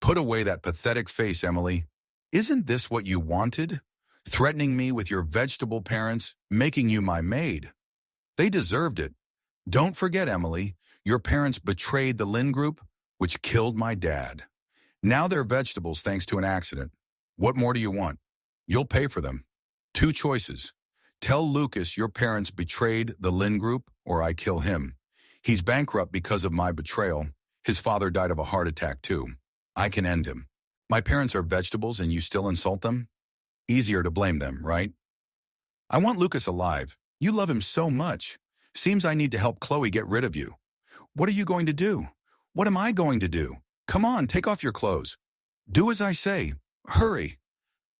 Put away that pathetic face, Emily. Isn't this what you wanted? Threatening me with your vegetable parents, making you my maid. They deserved it. Don't forget, Emily, your parents betrayed the Lin Group, which killed my dad. Now they're vegetables thanks to an accident. What more do you want? You'll pay for them. Two choices. Tell Lucas your parents betrayed the Lin Group, or I kill him. He's bankrupt because of my betrayal. His father died of a heart attack, too. I can end him. My parents are vegetables and you still insult them? Easier to blame them, right? I want Lucas alive. You love him so much. Seems I need to help Chloe get rid of you. What are you going to do? What am I going to do? Come on, take off your clothes. Do as I say. Hurry.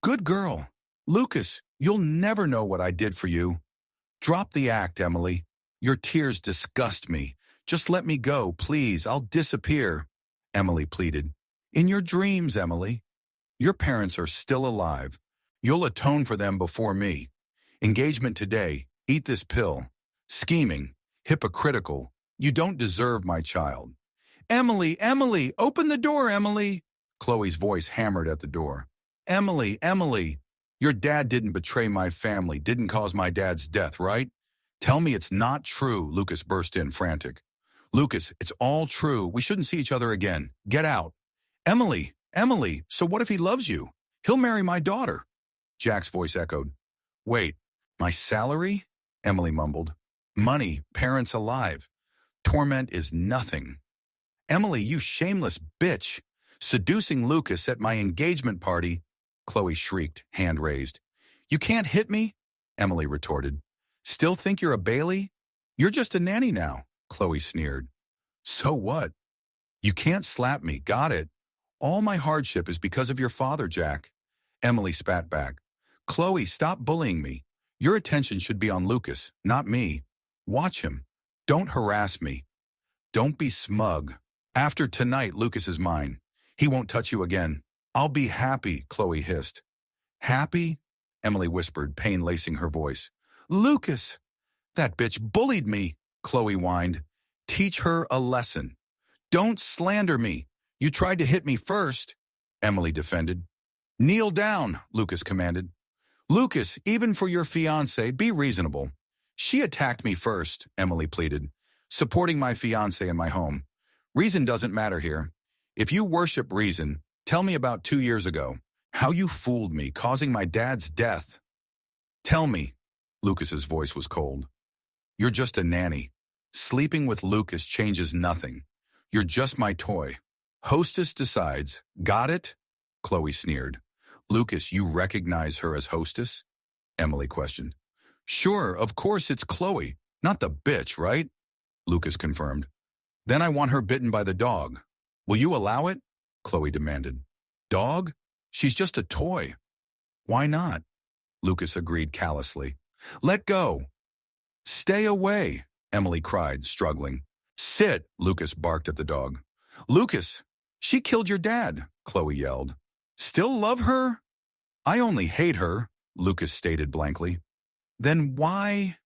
Good girl. Lucas, you'll never know what I did for you. Drop the act, Emily. Your tears disgust me. Just let me go, please. I'll disappear. Emily pleaded. In your dreams, Emily. Your parents are still alive. You'll atone for them before me. Engagement today. Eat this pill. Scheming. Hypocritical. You don't deserve my child. Emily, Emily, open the door, Emily. Chloe's voice hammered at the door. Emily, Emily, your dad didn't betray my family, didn't cause my dad's death, right? Tell me it's not true, Lucas burst in, frantic. Lucas, it's all true. We shouldn't see each other again. Get out. Emily, Emily, so what if he loves you? He'll marry my daughter. Jack's voice echoed. Wait, my salary? Emily mumbled. Money, parents alive. Torment is nothing. Emily, you shameless bitch. Seducing Lucas at my engagement party. Chloe shrieked, hand raised. You can't hit me? Emily retorted. Still think you're a Bailey? You're just a nanny now, Chloe sneered. So what? You can't slap me, got it? All my hardship is because of your father, Jack. Emily spat back. Chloe, stop bullying me. Your attention should be on Lucas, not me. Watch him. Don't harass me. Don't be smug. After tonight, Lucas is mine. He won't touch you again. I'll be happy, Chloe hissed. Happy? Emily whispered, pain lacing her voice. Lucas! That bitch bullied me, Chloe whined. Teach her a lesson. Don't slander me. You tried to hit me first, Emily defended. Kneel down, Lucas commanded. Lucas, even for your fiancé, be reasonable. She attacked me first, Emily pleaded, supporting my fiancé in my home. Reason doesn't matter here. If you worship reason, tell me about 2 years ago, how you fooled me, causing my dad's death. Tell me, Lucas's voice was cold. You're just a nanny. Sleeping with Lucas changes nothing. You're just my toy. Hostess decides. Got it? Chloe sneered. Lucas, you recognize her as hostess? Emily questioned. Sure, of course it's Chloe, not the bitch, right? Lucas confirmed. Then I want her bitten by the dog. Will you allow it? Chloe demanded. Dog? She's just a toy. Why not? Lucas agreed callously. Let go. Stay away, Emily cried, struggling. Sit, Lucas barked at the dog. Lucas, she killed your dad, Chloe yelled. Still love her? I only hate her, Lucas stated blankly. Then why?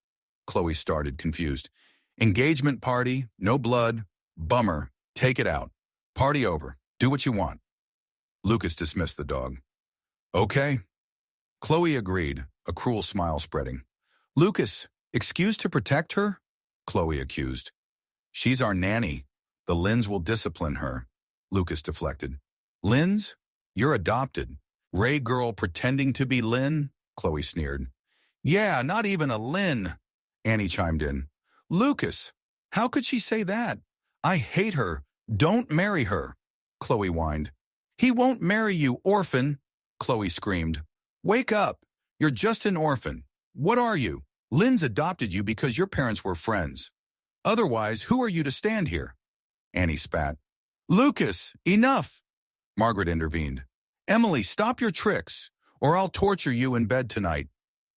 Chloe started, confused. Engagement party, no blood, bummer, take it out. Party over, do what you want. Lucas dismissed the dog. Okay. Chloe agreed, a cruel smile spreading. Lucas, excuse to protect her? Chloe accused. She's our nanny. The Lins will discipline her. Lucas deflected. Lins? You're adopted. Ray girl pretending to be Lin? Chloe sneered. Yeah, not even a Lin. Annie chimed in. Lucas, how could she say that? I hate her. Don't marry her. Chloe whined. He won't marry you, orphan. Chloe screamed. Wake up. You're just an orphan. What are you? Lin's adopted you because your parents were friends. Otherwise, who are you to stand here? Annie spat. Lucas, enough. Margaret intervened. Emily, stop your tricks, or I'll torture you in bed tonight.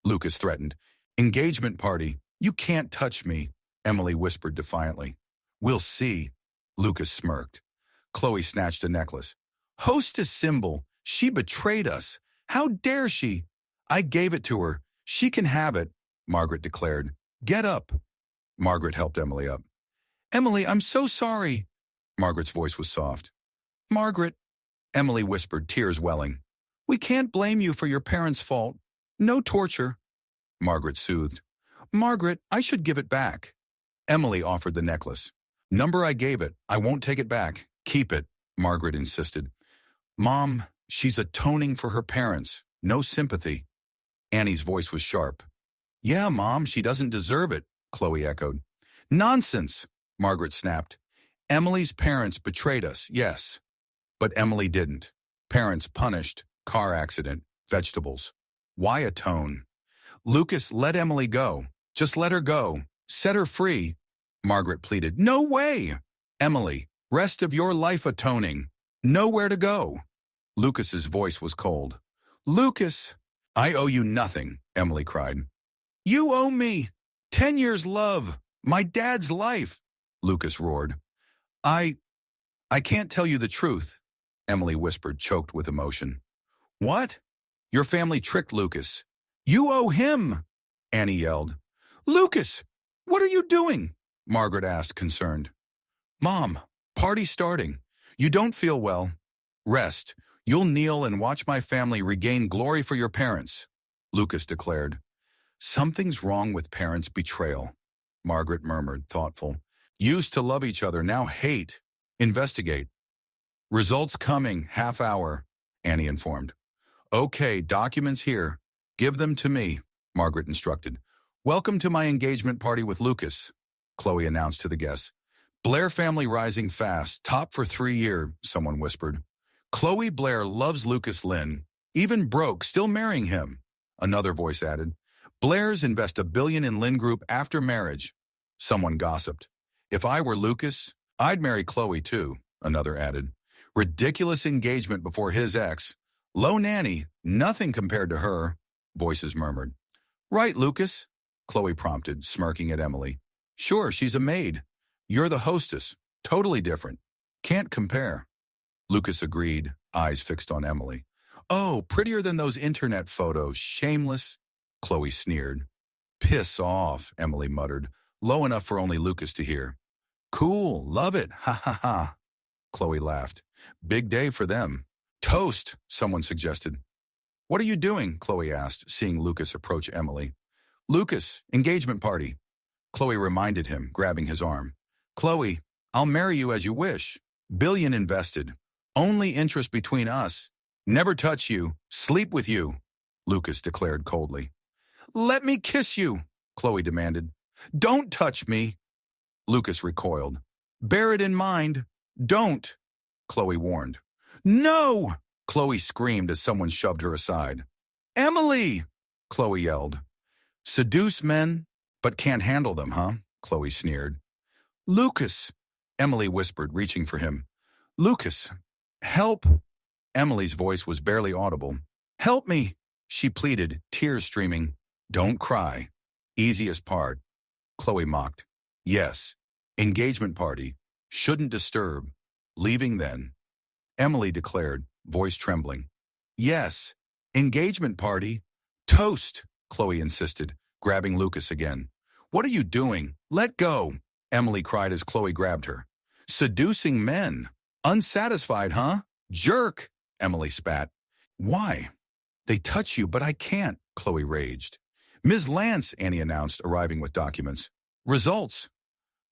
Lucas threatened. Engagement party. You can't touch me, Emily whispered defiantly. We'll see. Lucas smirked. Chloe snatched a necklace. Hostess symbol. She betrayed us. How dare she? I gave it to her. She can have it, Margaret declared. Get up. Margaret helped Emily up. Emily, I'm so sorry. Margaret's voice was soft. Margaret, Emily whispered, tears welling. We can't blame you for your parents' fault. No torture. Margaret soothed. Margaret, I should give it back. Emily offered the necklace. Number I gave it, I won't take it back. Keep it, Margaret insisted. Mom, she's atoning for her parents. No sympathy. Annie's voice was sharp. Yeah, Mom, she doesn't deserve it, Chloe echoed. Nonsense, Margaret snapped. Emily's parents betrayed us, yes. But Emily didn't. Parents punished, car accident, vegetables. Why atone? Lucas, let Emily go. Just let her go. Set her free. Margaret pleaded. No way! Emily, rest of your life atoning. Nowhere to go. Lucas's voice was cold. Lucas! I owe you nothing, Emily cried. You owe me 10 years' love, my dad's life, Lucas roared. I can't tell you the truth, Emily whispered, choked with emotion. What? Your family tricked Lucas. You owe him, Annie yelled. Lucas, what are you doing? Margaret asked, concerned. Mom, party starting. You don't feel well. Rest. You'll kneel and watch my family regain glory for your parents, Lucas declared. Something's wrong with parents' betrayal, Margaret murmured, thoughtful. Used to love each other, now hate. Investigate. Results coming, half hour, Annie informed. Okay, documents here. Give them to me, Margaret instructed. Welcome to my engagement party with Lucas, Chloe announced to the guests. Blair family rising fast, top for 3 years, someone whispered. Chloe Blair loves Lucas Lynn, even broke, still marrying him, another voice added. Blairs invest $1 billion in Lynn Group after marriage, someone gossiped. If I were Lucas, I'd marry Chloe too, another added. Ridiculous engagement before his ex. Low nanny, nothing compared to her, voices murmured. Right, Lucas, Chloe prompted, smirking at Emily. Sure, she's a maid. You're the hostess. Totally different. Can't compare. Lucas agreed, eyes fixed on Emily. Oh, prettier than those internet photos, shameless, Chloe sneered. Piss off, Emily muttered, low enough for only Lucas to hear. Cool, love it, ha ha ha. Chloe laughed. Big day for them. Toast, someone suggested. What are you doing? Chloe asked, seeing Lucas approach Emily. Lucas, engagement party. Chloe reminded him, grabbing his arm. Chloe, I'll marry you as you wish. $1 billion invested. Only interest between us. Never touch you. Sleep with you, Lucas declared coldly. Let me kiss you, Chloe demanded. Don't touch me. Lucas recoiled. Bear it in mind. Don't, Chloe warned. No, Chloe screamed as someone shoved her aside. Emily, Chloe yelled. Seduce men, but can't handle them, huh? Chloe sneered. Lucas, Emily whispered, reaching for him. Lucas, help. Emily's voice was barely audible. Help me, she pleaded, tears streaming. Don't cry. Easiest part. Chloe mocked. Yes. Engagement party. Shouldn't disturb. Leaving then. Emily declared, voice trembling. Yes. Engagement party. Toast, Chloe insisted, grabbing Lucas again. What are you doing? Let go, Emily cried as Chloe grabbed her. Seducing men. Unsatisfied, huh? Jerk, Emily spat. Why? They touch you, but I can't, Chloe raged. Ms. Lance, Annie announced, arriving with documents. Results.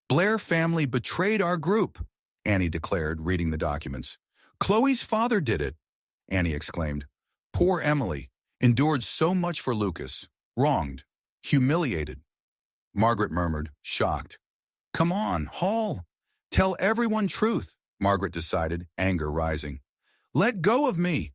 Blair family betrayed our group, Annie declared, reading the documents. Chloe's father did it, Annie exclaimed. Poor Emily, endured so much for Lucas. Wronged. Humiliated. Margaret murmured, shocked. Come on, Hall. Tell everyone truth, Margaret decided, anger rising. Let go of me.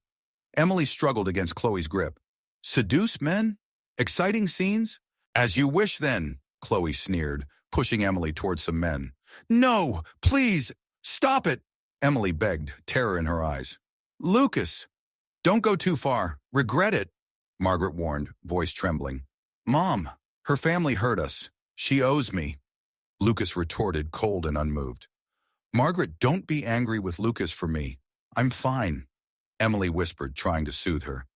Emily struggled against Chloe's grip. Seduce men? Exciting scenes? As you wish then, Chloe sneered, pushing Emily towards some men. No, please, stop it, Emily begged, terror in her eyes. Lucas, don't go too far. Regret it, Margaret warned, voice trembling. Mom, her family hurt us. She owes me, Lucas retorted, cold and unmoved. Margaret, don't be angry with Lucas for me. I'm fine, Emily whispered, trying to soothe her.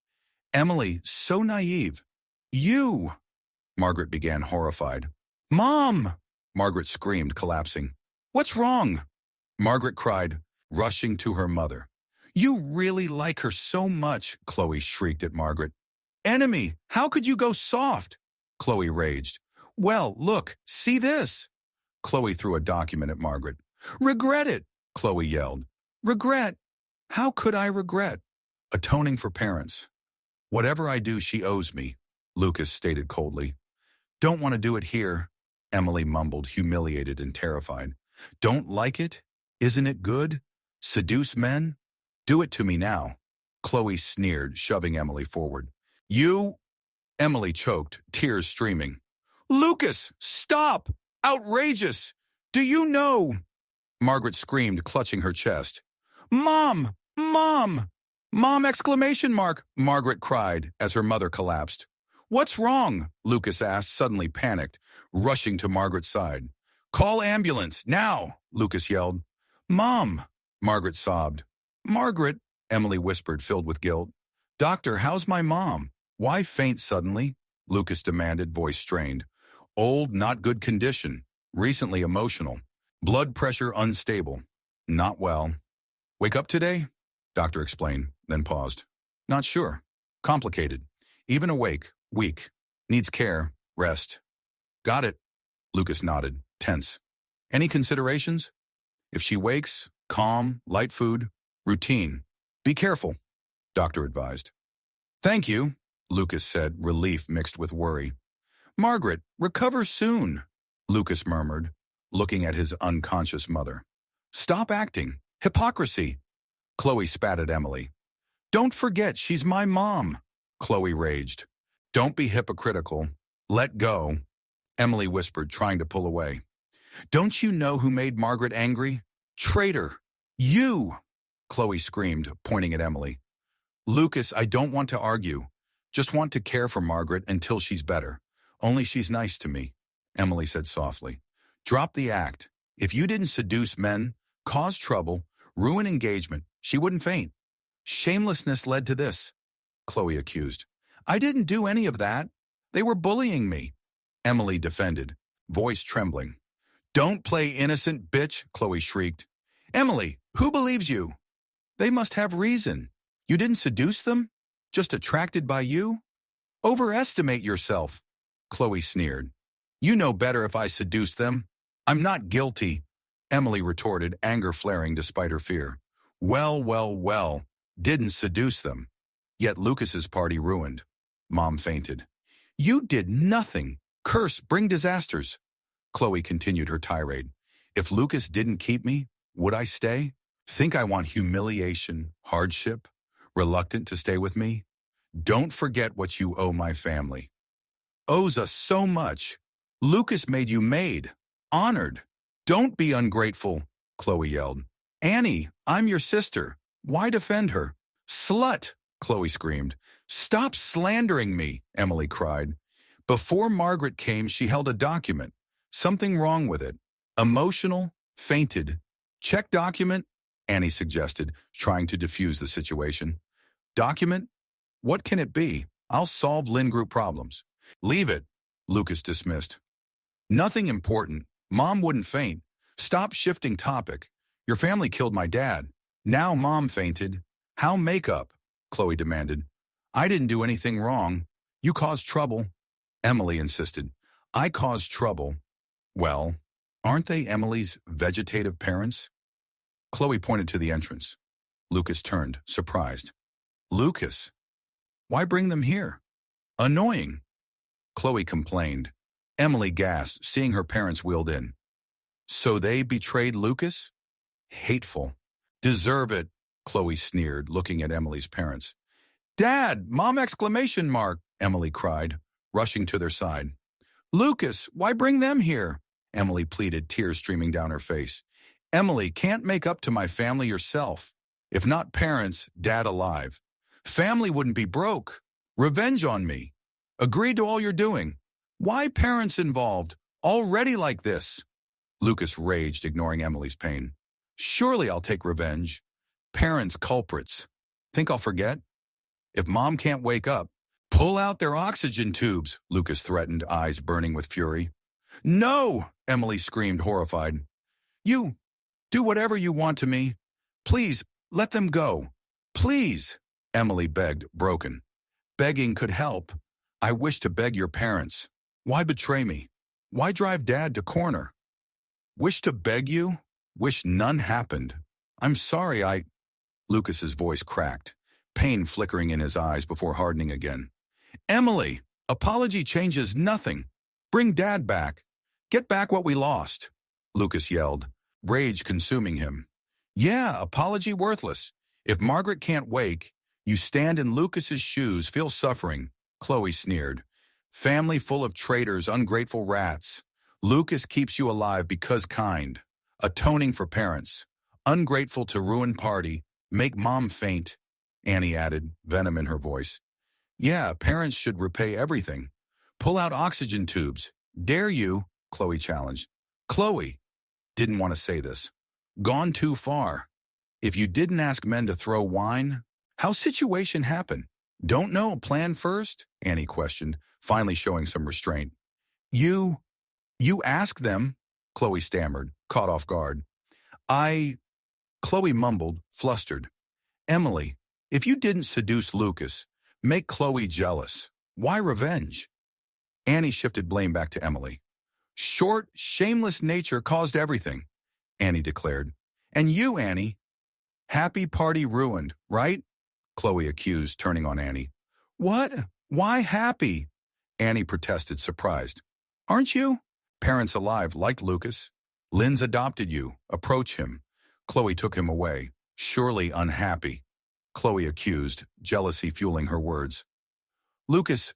Emily, so naive. You, Margaret began, horrified. Mom, Margaret screamed, collapsing. What's wrong? Margaret cried, rushing to her mother. You really like her so much, Chloe shrieked at Margaret. Enemy, how could you go soft? Chloe raged. Well, look, see this. Chloe threw a document at Margaret. Regret it, Chloe yelled. Regret? How could I regret? Atoning for parents. Whatever I do, she owes me, Lucas stated coldly. Don't want to do it here, Emily mumbled, humiliated and terrified. Don't like it? Isn't it good? Seduce men? Do it to me now. Chloe sneered, shoving Emily forward. You? Emily choked, tears streaming. Lucas, stop! Outrageous! Do you know? Margaret screamed, clutching her chest. Mom! Mom! Mom! Exclamation mark! Margaret cried as her mother collapsed. What's wrong? Lucas asked, suddenly panicked, rushing to Margaret's side. Call ambulance, now! Lucas yelled. Mom! Margaret sobbed. Margaret, Emily whispered, filled with guilt. Doctor, how's my mom? Why faint suddenly? Lucas demanded, voice strained. Old, not good condition. Recently emotional. Blood pressure unstable. Not well. Wake up today? Doctor explained, then paused. Not sure. Complicated. Even awake. Weak. Needs care. Rest. Got it. Lucas nodded, tense. Any considerations? If she wakes, calm, light food, routine. Be careful, Doctor advised. Thank you, Lucas said, relief mixed with worry. Margaret, recover soon, Lucas murmured, looking at his unconscious mother. Stop acting. Hypocrisy. Chloe spat at Emily. Don't forget she's my mom, Chloe raged. Don't be hypocritical. Let go, Emily whispered, trying to pull away. Don't you know who made Margaret angry? Traitor. You, Chloe screamed, pointing at Emily. Lucas, I don't want to argue. Just want to care for Margaret until she's better. Only she's nice to me, Emily said softly. Drop the act. If you didn't seduce men, cause trouble, ruin engagement, she wouldn't faint. Shamelessness led to this, Chloe accused. I didn't do any of that. They were bullying me, Emily defended, voice trembling. Don't play innocent, bitch, Chloe shrieked. Emily, who believes you? They must have reason. You didn't seduce them? Just attracted by you? Overestimate yourself, Chloe sneered. You know better if I seduced them. I'm not guilty, Emily retorted, anger flaring despite her fear. Well, didn't seduce them. Yet Lucas's party ruined. Mom fainted. You did nothing. Curse, bring disasters. Chloe continued her tirade. If Lucas didn't keep me, would I stay? Think I want humiliation, hardship, reluctant to stay with me? Don't forget what you owe my family. Owes us so much. Lucas made you maid, honored. Don't be ungrateful, Chloe yelled. Annie, I'm your sister. Why defend her? Slut, Chloe screamed. Stop slandering me, Emily cried. Before Margaret came, she held a document. Something wrong with it. Emotional, fainted. Check document, Annie suggested, trying to defuse the situation. Document? What can it be? I'll solve Lynn Group problems. Leave it, Lucas dismissed. Nothing important. Mom wouldn't faint. Stop shifting topic. Your family killed my dad. Now Mom fainted. How makeup? Chloe demanded. I didn't do anything wrong. You caused trouble. Emily insisted. I caused trouble. Well, aren't they Emily's vegetative parents? Chloe pointed to the entrance. Lucas turned, surprised. Lucas? Why bring them here? Annoying. Chloe complained. Emily gasped, seeing her parents wheeled in. So they betrayed Lucas? Hateful. Deserve it, Chloe sneered, looking at Emily's parents. Dad, Mom, exclamation mark, Emily cried, rushing to their side. Lucas, why bring them here? Emily pleaded, tears streaming down her face. Emily, can't make up to my family yourself. If not parents, Dad alive. Family wouldn't be broke. Revenge on me. Agreed to all you're doing. Why parents involved? Already like this. Lucas raged, ignoring Emily's pain. Surely I'll take revenge. Parents culprits. Think I'll forget? If Mom can't wake up, pull out their oxygen tubes, Lucas threatened, eyes burning with fury. No, Emily screamed, horrified. You, do whatever you want to me. Please, let them go. Please, Emily begged, broken. Begging could help. I wish to beg your parents. Why betray me? Why drive Dad to corner? Wish to beg you? Wish none happened. I'm sorry Lucas's voice cracked, pain flickering in his eyes before hardening again. Emily, apology changes nothing. Bring Dad back. Get back what we lost, Lucas yelled, rage consuming him. Yeah, apology worthless. If Margaret can't wake, you stand in Lucas's shoes, feel suffering, Chloe sneered. Family full of traitors, ungrateful rats. Lucas keeps you alive because kind. Atoning for parents. Ungrateful to ruin party. Make mom faint, Annie added, venom in her voice. Yeah, parents should repay everything. Pull out oxygen tubes. Dare you, Chloe challenged. Chloe didn't want to say this. Gone too far. If you didn't ask men to throw wine, how situation happen? Don't know, plan first? Annie questioned, finally showing some restraint. You ask them, Chloe stammered, caught off guard. Chloe mumbled, flustered. Emily, if you didn't seduce Lucas, make Chloe jealous. Why revenge? Annie shifted blame back to Emily. Short, shameless nature caused everything, Annie declared. And you, Annie? Happy party ruined, right? Chloe accused, turning on Annie. What? Why happy? Annie protested, surprised. Aren't you? Parents alive liked Lucas. Lynn's adopted you. Approach him. Chloe took him away. Surely unhappy. Chloe accused, jealousy fueling her words. Lucas,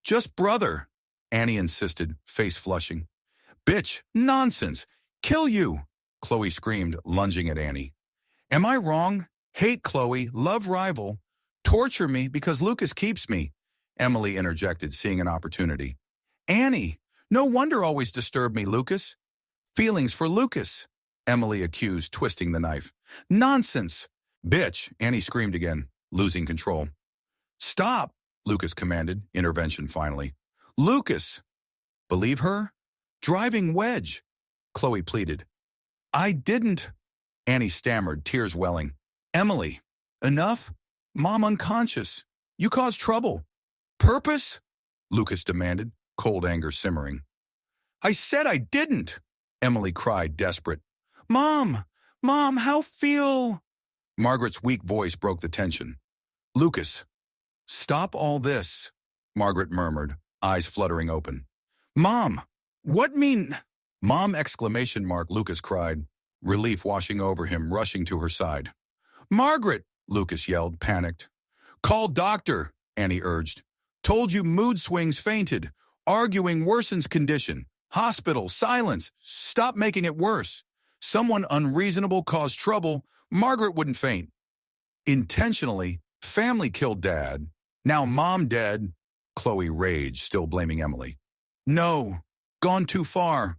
just brother, Annie insisted, face flushing. Bitch, nonsense. Kill you, Chloe screamed, lunging at Annie. Am I wrong? Hate Chloe, love rival. Torture me because Lucas keeps me, Emily interjected, seeing an opportunity. Annie, no wonder always disturb me, Lucas. Feelings for Lucas, Emily accused, twisting the knife. Nonsense. Bitch, Annie screamed again, losing control. Stop, Lucas commanded, intervention finally. Lucas! Believe her? Driving wedge, Chloe pleaded. I didn't, Annie stammered, tears welling. Emily, enough? Mom unconscious. You caused trouble. Purpose? Lucas demanded, cold anger simmering. I said I didn't, Emily cried, desperate. Mom, how feel? Margaret's weak voice broke the tension. Lucas, stop all this, Margaret murmured, eyes fluttering open. Mom, what mean? Mom, exclamation mark, Lucas cried, relief washing over him, rushing to her side. Margaret, Lucas yelled, panicked. Call doctor, Annie urged. Told you mood swings, fainted. Arguing worsens condition. Hospital, silence. Stop making it worse. Someone unreasonable caused trouble. Margaret wouldn't faint. Intentionally, family killed Dad. Now Mom dead. Chloe raged, still blaming Emily. No, gone too far,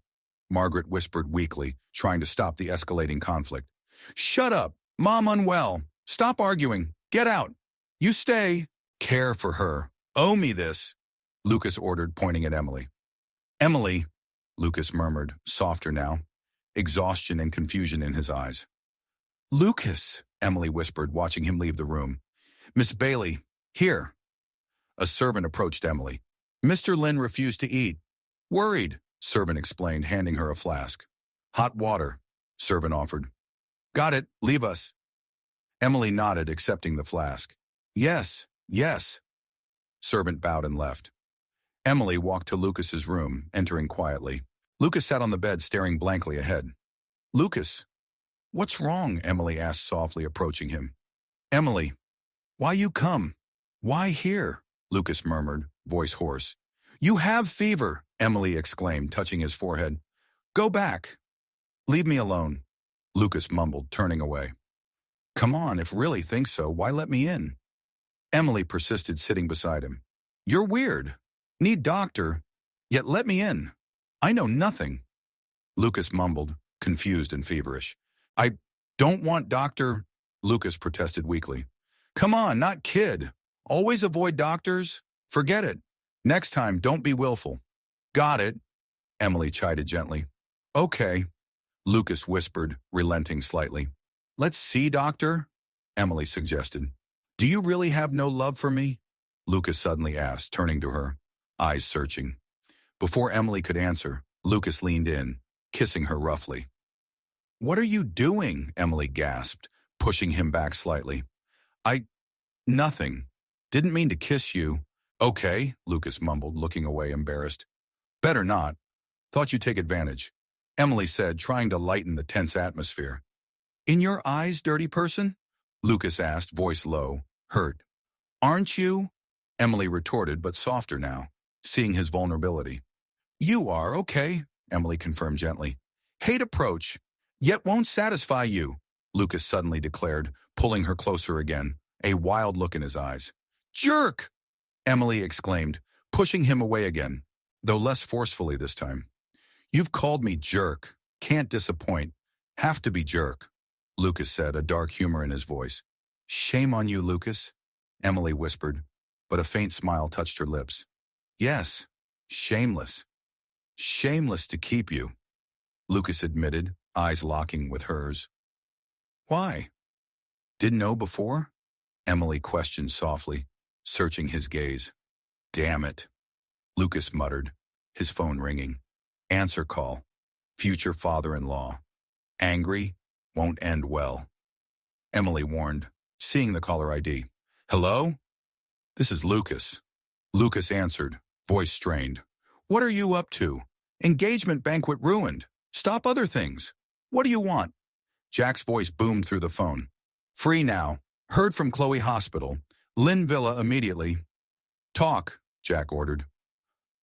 Margaret whispered weakly, trying to stop the escalating conflict. Shut up. Mom unwell. Stop arguing. Get out. You stay. Care for her. Owe me this, Lucas ordered, pointing at Emily. Emily, Lucas murmured, softer now, exhaustion and confusion in his eyes. Lucas, Emily whispered, watching him leave the room. Miss Bailey, here. A servant approached Emily. Mr. Lynn refused to eat. Worried, servant explained, handing her a flask. Hot water, servant offered. Got it, leave us. Emily nodded, accepting the flask. Yes, yes. Servant bowed and left. Emily walked to Lucas's room, entering quietly. Lucas sat on the bed, staring blankly ahead. Lucas, what's wrong? Emily asked softly, approaching him. Emily, why you come? Why here? Lucas murmured, voice hoarse. You have fever, Emily exclaimed, touching his forehead. Go back. Leave me alone, Lucas mumbled, turning away. Come on, if really think so, why let me in? Emily persisted, sitting beside him. You're weird. Need doctor, yet let me in. I know nothing. Lucas mumbled, confused and feverish. I don't want doctor, Lucas protested weakly. Come on, not kid. Always avoid doctors. Forget it. Next time, don't be willful. Got it, Emily chided gently. Okay, Lucas whispered, relenting slightly. Let's see, doctor, Emily suggested. Do you really have no love for me? Lucas suddenly asked, turning to her, eyes searching. Before Emily could answer, Lucas leaned in, kissing her roughly. What are you doing? Emily gasped, pushing him back slightly. Nothing. Didn't mean to kiss you. Okay, Lucas mumbled, looking away embarrassed. Better not. Thought you'd take advantage, Emily said, trying to lighten the tense atmosphere. In your eyes, dirty person? Lucas asked, voice low, hurt. Aren't you? Emily retorted, but softer now, seeing his vulnerability. You are, okay, Emily confirmed gently. Hate approach, yet won't satisfy you, Lucas suddenly declared, pulling her closer again, a wild look in his eyes. Jerk! Emily exclaimed, pushing him away again, though less forcefully this time. You've called me jerk. Can't disappoint. Have to be jerk, Lucas said, a dark humor in his voice. Shame on you, Lucas, Emily whispered, but a faint smile touched her lips. Yes, shameless. Shameless to keep you, Lucas admitted, eyes locking with hers. Why? Didn't know before? Emily questioned softly, searching his gaze. Damn it, Lucas muttered, his phone ringing. Answer call. Future father-in-law. Angry, won't end well. Emily warned, seeing the caller ID. Hello? This is Lucas. Lucas answered, voice strained. What are you up to? Engagement banquet ruined. Stop other things. What do you want? Jack's voice boomed through the phone. Free now. Heard from Chloe Hospital. Lynn Villa immediately. Talk, Jack ordered.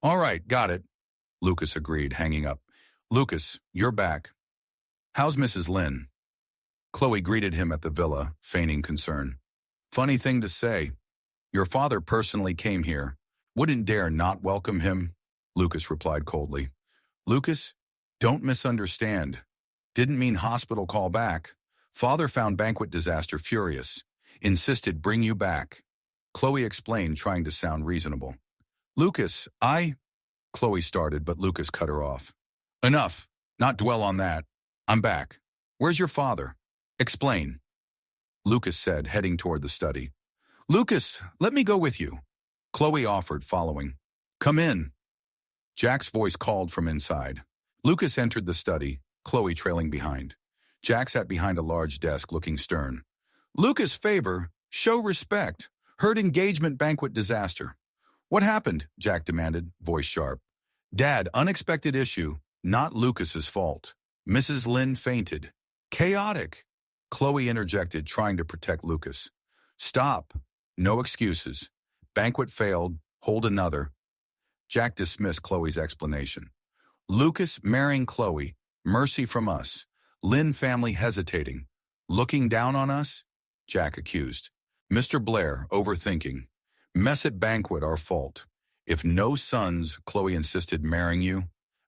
All right, got it, Lucas agreed, hanging up. Lucas, you're back. How's Mrs. Lynn? Chloe greeted him at the villa, feigning concern. Funny thing to say. Your father personally came here. Wouldn't dare not welcome him, Lucas replied coldly. Lucas, don't misunderstand. Didn't mean hospital call back. Father found banquet disaster furious. Insisted bring you back. Chloe explained, trying to sound reasonable. Lucas, Chloe started, but Lucas cut her off. Enough. Not dwell on that. I'm back. Where's your father? Explain, Lucas said, heading toward the study. Lucas, let me go with you, Chloe offered, following. Come in. Jack's voice called from inside. Lucas entered the study, Chloe trailing behind. Jack sat behind a large desk, looking stern. Lucas, favor, show respect. Heard engagement banquet disaster. What happened? Jack demanded, voice sharp. Dad, unexpected issue. Not Lucas's fault. Mrs. Lynn fainted. Chaotic. Chloe interjected, trying to protect Lucas. Stop. No excuses. Banquet failed. Hold another. Jack dismissed Chloe's explanation. Lucas marrying Chloe. Mercy from us. Lynn family hesitating. Looking down on us? Jack accused. Mr. Blair, overthinking. Mess at banquet, our fault. If no sons, Chloe insisted, marrying you.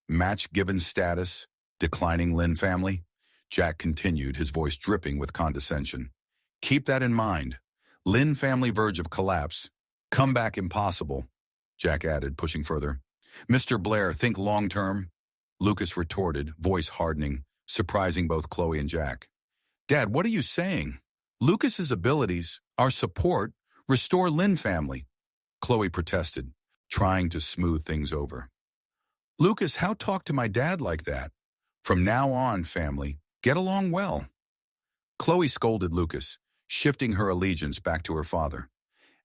Match given status. Declining Lynn family. Jack continued, his voice dripping with condescension. Keep that in mind. Lynn family verge of collapse. Comeback impossible. Jack added, pushing further. Mr. Blair, think long-term. Lucas retorted, voice hardening, surprising both Chloe and Jack. Dad, what are you saying? Lucas's abilities, our support, restore Lynn family. Chloe protested, trying to smooth things over. Lucas, how talk to my dad like that? From now on, family, get along well. Chloe scolded Lucas, shifting her allegiance back to her father.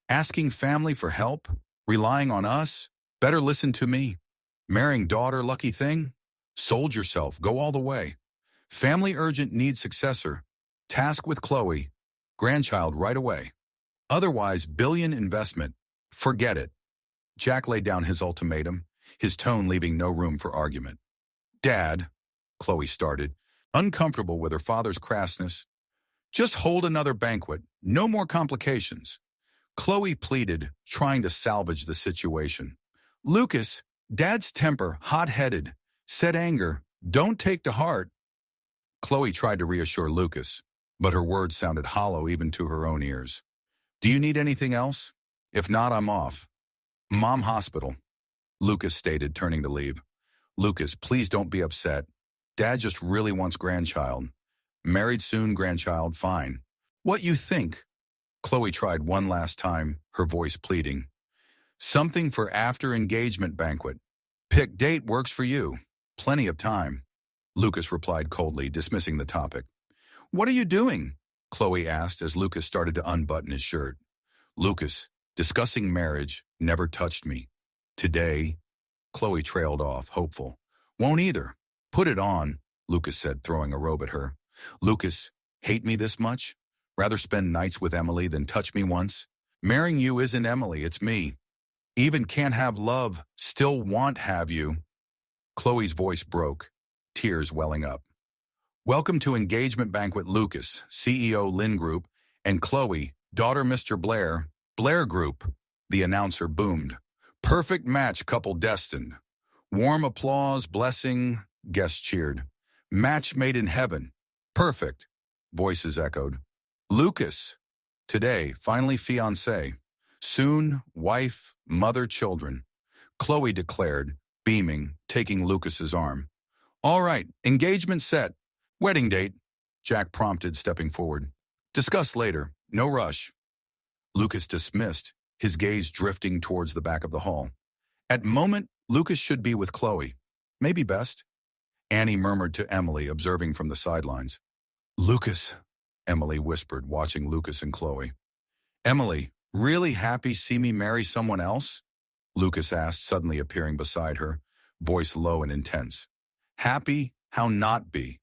Asking family for help? Relying on us? Better listen to me. Marrying daughter, lucky thing? Sold yourself, go all the way. Family urgent needs successor. Task with Chloe. Grandchild right away. Otherwise, billion investment. Forget it. Jack laid down his ultimatum, his tone leaving no room for argument. Dad, Chloe started, uncomfortable with her father's crassness. Just hold another banquet. No more complications. Chloe pleaded, trying to salvage the situation. Lucas, Dad's temper, hot-headed. Said anger, don't take to heart. Chloe tried to reassure Lucas, but her words sounded hollow even to her own ears. Do you need anything else? If not, I'm off. Mom hospital, Lucas stated, turning to leave. Lucas, please don't be upset. Dad just really wants grandchild. Married soon, grandchild, fine. What you think? Chloe tried one last time, her voice pleading. Something for after engagement banquet. Pick date works for you. Plenty of time. Lucas replied coldly, dismissing the topic. What are you doing? Chloe asked as Lucas started to unbutton his shirt. Lucas, discussing marriage never touched me. Today, Chloe trailed off, hopeful. Won't either. Put it on, Lucas said, throwing a robe at her. Lucas, hate me this much? Rather spend nights with Emily than touch me once? Marrying you isn't Emily, it's me. Even can't have love, still want have you. Chloe's voice broke, tears welling up. Welcome to engagement banquet Lucas, CEO Lynn Group, and Chloe, daughter Mr. Blair, Blair Group. The announcer boomed. Perfect match, couple destined. Warm applause, blessing, guests cheered. Match made in heaven. Perfect, voices echoed. Lucas, today, finally fiancé. Soon, wife, mother, children. Chloe declared, beaming, taking Lucas's arm. All right, engagement set. Wedding date, Jack prompted, stepping forward. Discuss later, no rush. Lucas dismissed, his gaze drifting towards the back of the hall. At moment, Lucas should be with Chloe. Maybe best. Annie murmured to Emily, observing from the sidelines. Lucas, Emily whispered, watching Lucas and Chloe. Emily, really happy see me marry someone else? Lucas asked, suddenly appearing beside her, voice low and intense. Happy? How not be?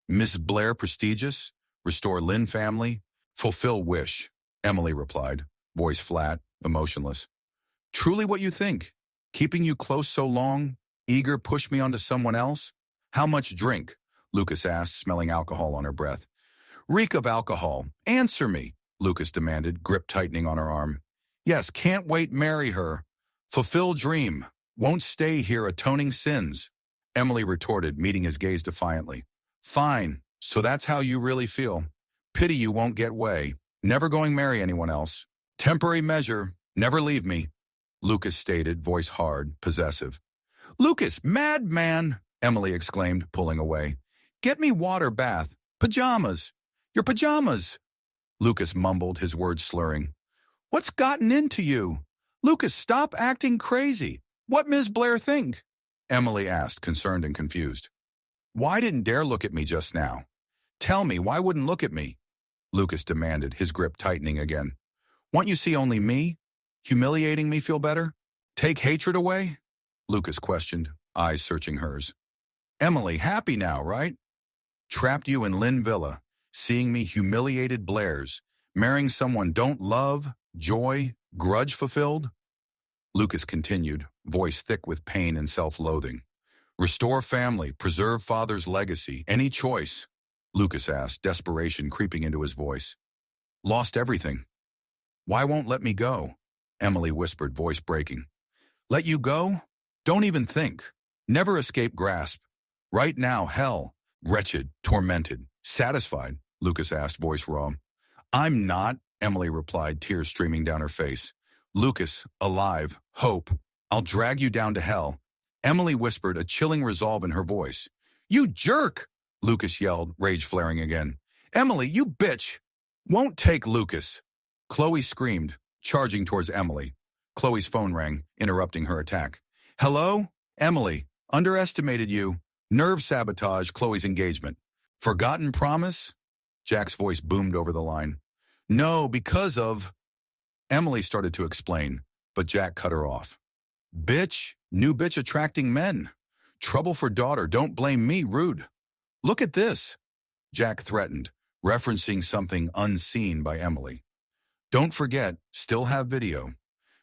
Miss Blair prestigious? Restore Lynn family? Fulfill wish, Emily replied, voice flat, emotionless. Truly what you think? Keeping you close so long? Eager push me onto someone else? How much drink? Lucas asked, smelling alcohol on her breath. Reek of alcohol. Answer me, Lucas demanded, grip tightening on her arm. Yes, can't wait marry her. Fulfill dream. Won't stay here atoning sins. Emily retorted, meeting his gaze defiantly. Fine, so that's how you really feel. Pity you won't get way. Never going marry anyone else. Temporary measure. Never leave me. Lucas stated, voice hard, possessive. Lucas, madman, Emily exclaimed, pulling away. Get me water bath. Pajamas. Your pajamas. Lucas mumbled, his words slurring. What's gotten into you? Lucas, stop acting crazy. What Ms. Blair think? Emily asked, concerned and confused. Why didn't dare look at me just now? Tell me, why wouldn't look at me? Lucas demanded, his grip tightening again. Want you see only me? Humiliating me feel better? Take hatred away? Lucas questioned, eyes searching hers. Emily, happy now, right? Trapped you in Lynn Villa, seeing me humiliated Blairs, marrying someone don't love, joy, grudge fulfilled? Lucas continued, voice thick with pain and self-loathing. Restore family, preserve father's legacy, any choice? Lucas asked, desperation creeping into his voice. Lost everything. Why won't let me go? Emily whispered, voice breaking. Let you go? Don't even think. Never escape grasp. Right now, hell. Wretched, tormented, satisfied, Lucas asked, voice raw. I'm not, Emily replied, tears streaming down her face. Lucas, alive, hope. I'll drag you down to hell. Emily whispered, a chilling resolve in her voice. You jerk! Lucas yelled, rage flaring again. Emily, you bitch! Won't take Lucas! Chloe screamed, charging towards Emily. Chloe's phone rang, interrupting her attack. Hello? Emily, underestimated you. Nerve sabotage Chloe's engagement. Forgotten promise? Jack's voice boomed over the line. No, because of... Emily started to explain, but Jack cut her off. Bitch, new bitch attracting men. Trouble for daughter, don't blame me, rude. Look at this, Jack threatened, referencing something unseen by Emily. Don't forget, still have video.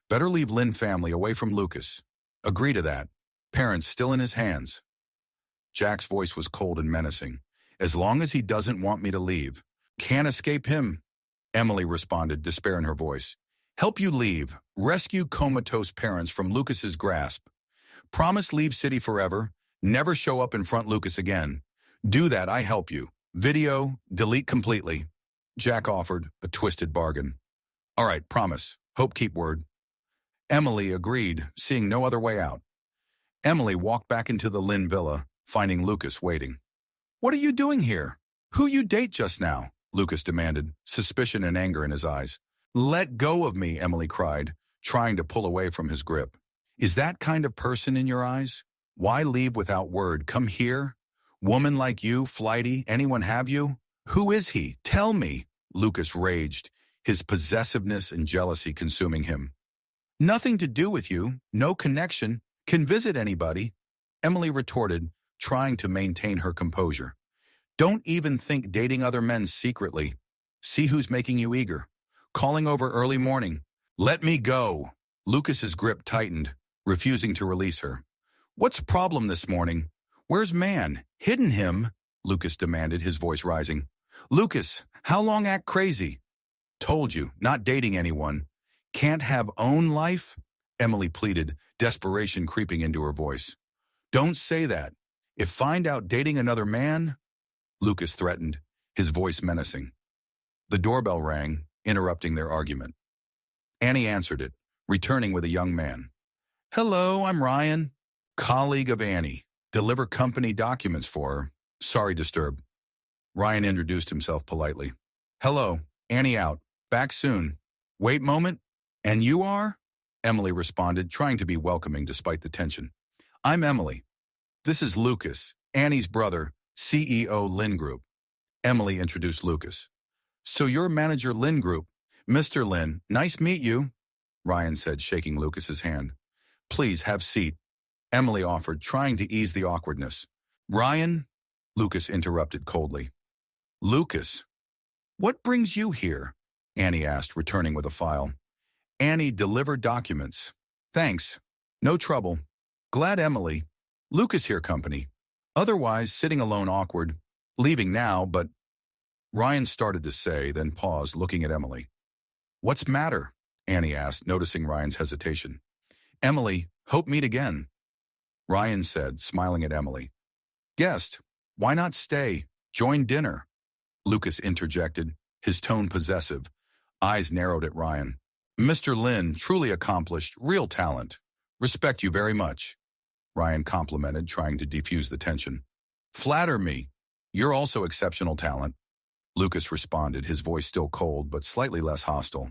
Better leave Lynn family away from Lucas. Agree to that. Parents still in his hands. Jack's voice was cold and menacing. As long as he doesn't want me to leave. Can't escape him. Emily responded, despair in her voice. Help you leave. Rescue comatose parents from Lucas's grasp. Promise leave city forever. Never show up in front Lucas again. Do that, I help you. Video, delete completely. Jack offered, a twisted bargain. All right, promise. Hope keep word. Emily agreed, seeing no other way out. Emily walked back into the Lynn villa, finding Lucas waiting. What are you doing here? Who you date just now? Lucas demanded, suspicion and anger in his eyes. Let go of me, Emily cried, trying to pull away from his grip. Is that kind of person in your eyes? Why leave without word? Come here. Woman like you, flighty, anyone have you? Who is he? Tell me, Lucas raged, his possessiveness and jealousy consuming him. Nothing to do with you, no connection, can visit anybody, Emily retorted, trying to maintain her composure. Don't even think dating other men secretly. See who's making you eager. Calling over early morning. Let me go. Lucas's grip tightened, refusing to release her. What's problem this morning? Where's man? Hidden him? Lucas demanded, his voice rising. Lucas, how long act crazy? Told you, not dating anyone. Can't have own life? Emily pleaded, desperation creeping into her voice. Don't say that. If find out dating another man? Lucas threatened, his voice menacing. The doorbell rang, interrupting their argument. Annie answered it, returning with a young man. Hello, I'm Ryan, colleague of Annie. Deliver company documents for her. Sorry disturb. Ryan introduced himself politely. Hello, Annie out. Back soon. Wait moment. And you are? Emily responded, trying to be welcoming despite the tension. I'm Emily. This is Lucas, Annie's brother, CEO Lynn Group. Emily introduced Lucas. So you're manager Lynn Group. Mr. Lynn, nice meet you, Ryan said, shaking Lucas's hand. Please have seat, Emily offered, trying to ease the awkwardness. Ryan, Lucas interrupted coldly. Lucas, what brings you here? Annie asked, returning with a file. Annie, deliver documents. Thanks. No trouble. Glad Emily. Lucas here company. Otherwise, sitting alone awkward. Leaving now, but... Ryan started to say, then paused, looking at Emily. What's matter? Annie asked, noticing Ryan's hesitation. Emily, hope meet again. Ryan said, smiling at Emily. Guest, why not stay? Join dinner. Lucas interjected, his tone possessive, eyes narrowed at Ryan. Mr. Lynn, truly accomplished, real talent. Respect you very much. Ryan complimented, trying to defuse the tension. Flatter me. You're also exceptional talent. Lucas responded, his voice still cold but slightly less hostile.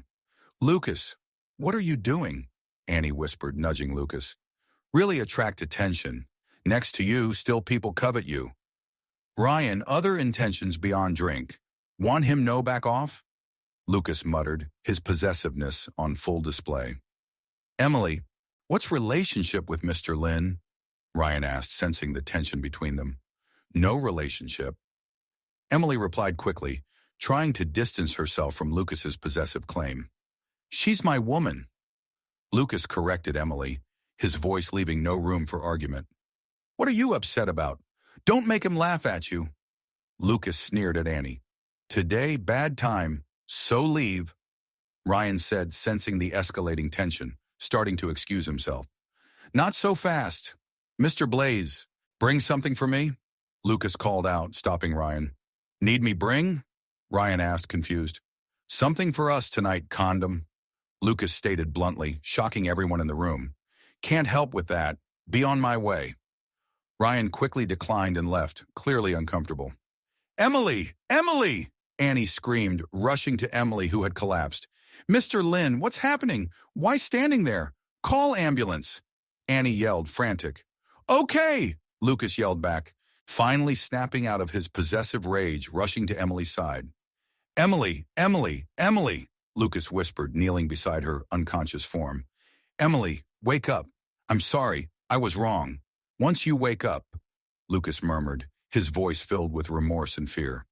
Lucas, what are you doing? Annie whispered, nudging Lucas. Really attract attention. Next to you, still people covet you. Ryan, other intentions beyond drink. Want him no back off? Lucas muttered, his possessiveness on full display. Emily, what's relationship with Mr. Lynn? Ryan asked, sensing the tension between them. No relationship. Emily replied quickly, trying to distance herself from Lucas's possessive claim. She's my woman. Lucas corrected Emily, his voice leaving no room for argument. What are you upset about? Don't make him laugh at you. Lucas sneered at Annie. Today, bad time, so leave. Ryan said, sensing the escalating tension, starting to excuse himself. Not so fast. Mr. Blaze, bring something for me? Lucas called out, stopping Ryan. Need me bring? Ryan asked, confused. Something for us tonight, condom. Lucas stated bluntly, shocking everyone in the room. Can't help with that. Be on my way. Ryan quickly declined and left, clearly uncomfortable. Emily! Emily! Annie screamed, rushing to Emily, who had collapsed. Mr. Lynn, what's happening? Why standing there? Call ambulance. Annie yelled, frantic. Okay, Lucas yelled back, finally snapping out of his possessive rage, rushing to Emily's side. Emily, Emily, Emily, Lucas whispered, kneeling beside her unconscious form. Emily, wake up. I'm sorry, I was wrong. Once you wake up, Lucas murmured, his voice filled with remorse and fear.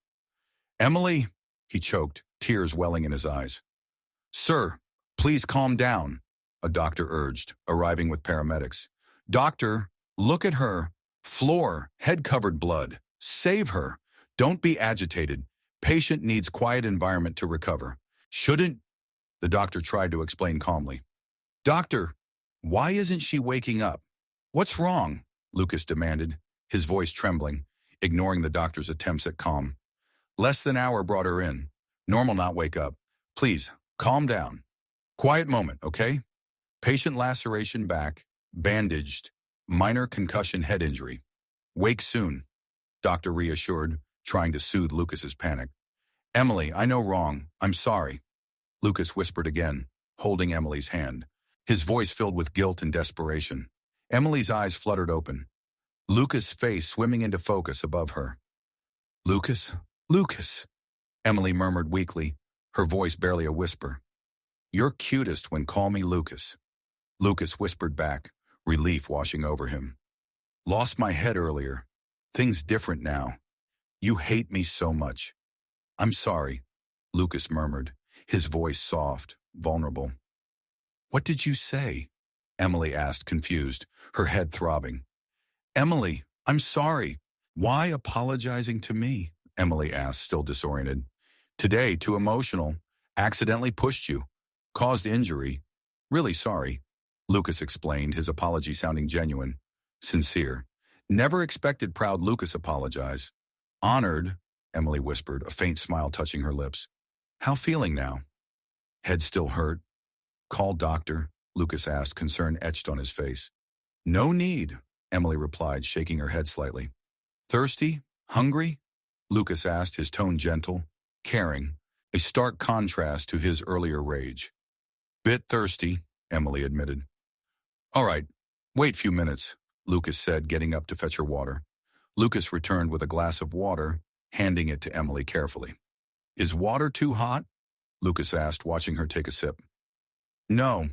Emily, he choked, tears welling in his eyes. Sir, please calm down, a doctor urged, arriving with paramedics. Doctor, look at her. Floor, head-covered blood. Save her. Don't be agitated. Patient needs quiet environment to recover. Shouldn't... The doctor tried to explain calmly. Doctor, why isn't she waking up? What's wrong? Lucas demanded, his voice trembling, ignoring the doctor's attempts at calm. Less than an hour brought her in. Normal not wake up. Please, calm down. Quiet moment, okay? Patient laceration back, bandaged, minor concussion head injury. Wake soon, doctor reassured, trying to soothe Lucas's panic. Emily, I know wrong. I'm sorry. Lucas whispered again, holding Emily's hand, his voice filled with guilt and desperation. Emily's eyes fluttered open, Lucas' face swimming into focus above her. Lucas? Lucas? Emily murmured weakly, her voice barely a whisper. You're cutest when call me Lucas. Lucas whispered back, relief washing over him. Lost my head earlier. Things different now. You hate me so much. I'm sorry, Lucas murmured, his voice soft, vulnerable. What did you say? Emily asked, confused, her head throbbing. Emily, I'm sorry. Why apologizing to me? Emily asked, still disoriented. Today, too emotional. Accidentally pushed you. Caused injury. Really sorry. Lucas explained, his apology sounding genuine. Sincere. Never expected proud Lucas apologize. Honored, Emily whispered, a faint smile touching her lips. How feeling now? Head still hurt? Call doctor, Lucas asked, concern etched on his face. No need, Emily replied, shaking her head slightly. Thirsty? Hungry? Lucas asked, his tone gentle, caring, a stark contrast to his earlier rage. Bit thirsty, Emily admitted. All right, wait few minutes, Lucas said, getting up to fetch her water. Lucas returned with a glass of water, handing it to Emily carefully. Is water too hot? Lucas asked, watching her take a sip. No,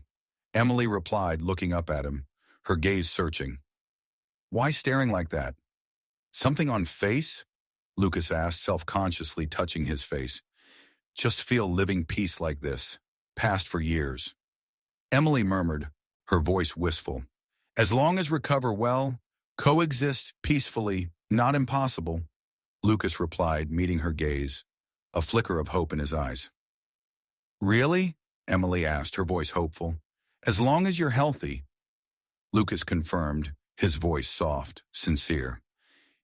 Emily replied, looking up at him, her gaze searching. Why staring like that? Something on face? Lucas asked, self-consciously touching his face. Just feel living peace like this, past for years. Emily murmured, her voice wistful. As long as recover well, coexist peacefully, not impossible. Lucas replied, meeting her gaze, a flicker of hope in his eyes. Really? Emily asked, her voice hopeful. As long as you're healthy. Lucas confirmed, his voice soft, sincere.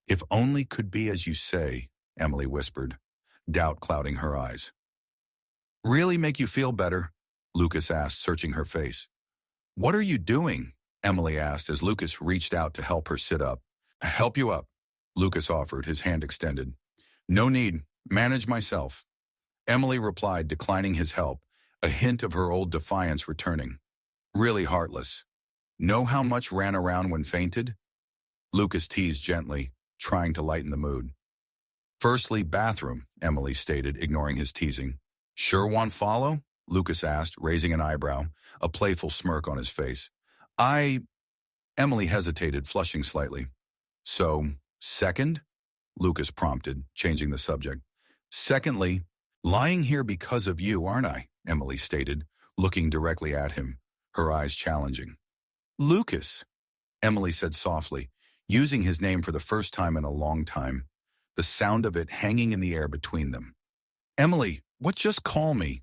If only could be as you say, Emily whispered, doubt clouding her eyes. Really make you feel better? Lucas asked, searching her face. What are you doing? Emily asked as Lucas reached out to help her sit up. Help you up, Lucas offered, his hand extended. No need, manage myself. Emily replied, declining his help, a hint of her old defiance returning. Really heartless. Know how much ran around when fainted? Lucas teased gently, trying to lighten the mood. Firstly, bathroom, Emily stated, ignoring his teasing. Sure want follow? Lucas asked, raising an eyebrow, a playful smirk on his face. Emily hesitated, flushing slightly. So, second? Lucas prompted, changing the subject. Secondly, lying here because of you, aren't I? Emily stated, looking directly at him, her eyes challenging. Lucas, Emily said softly, using his name for the first time in a long time, the sound of it hanging in the air between them. Emily, what just call me?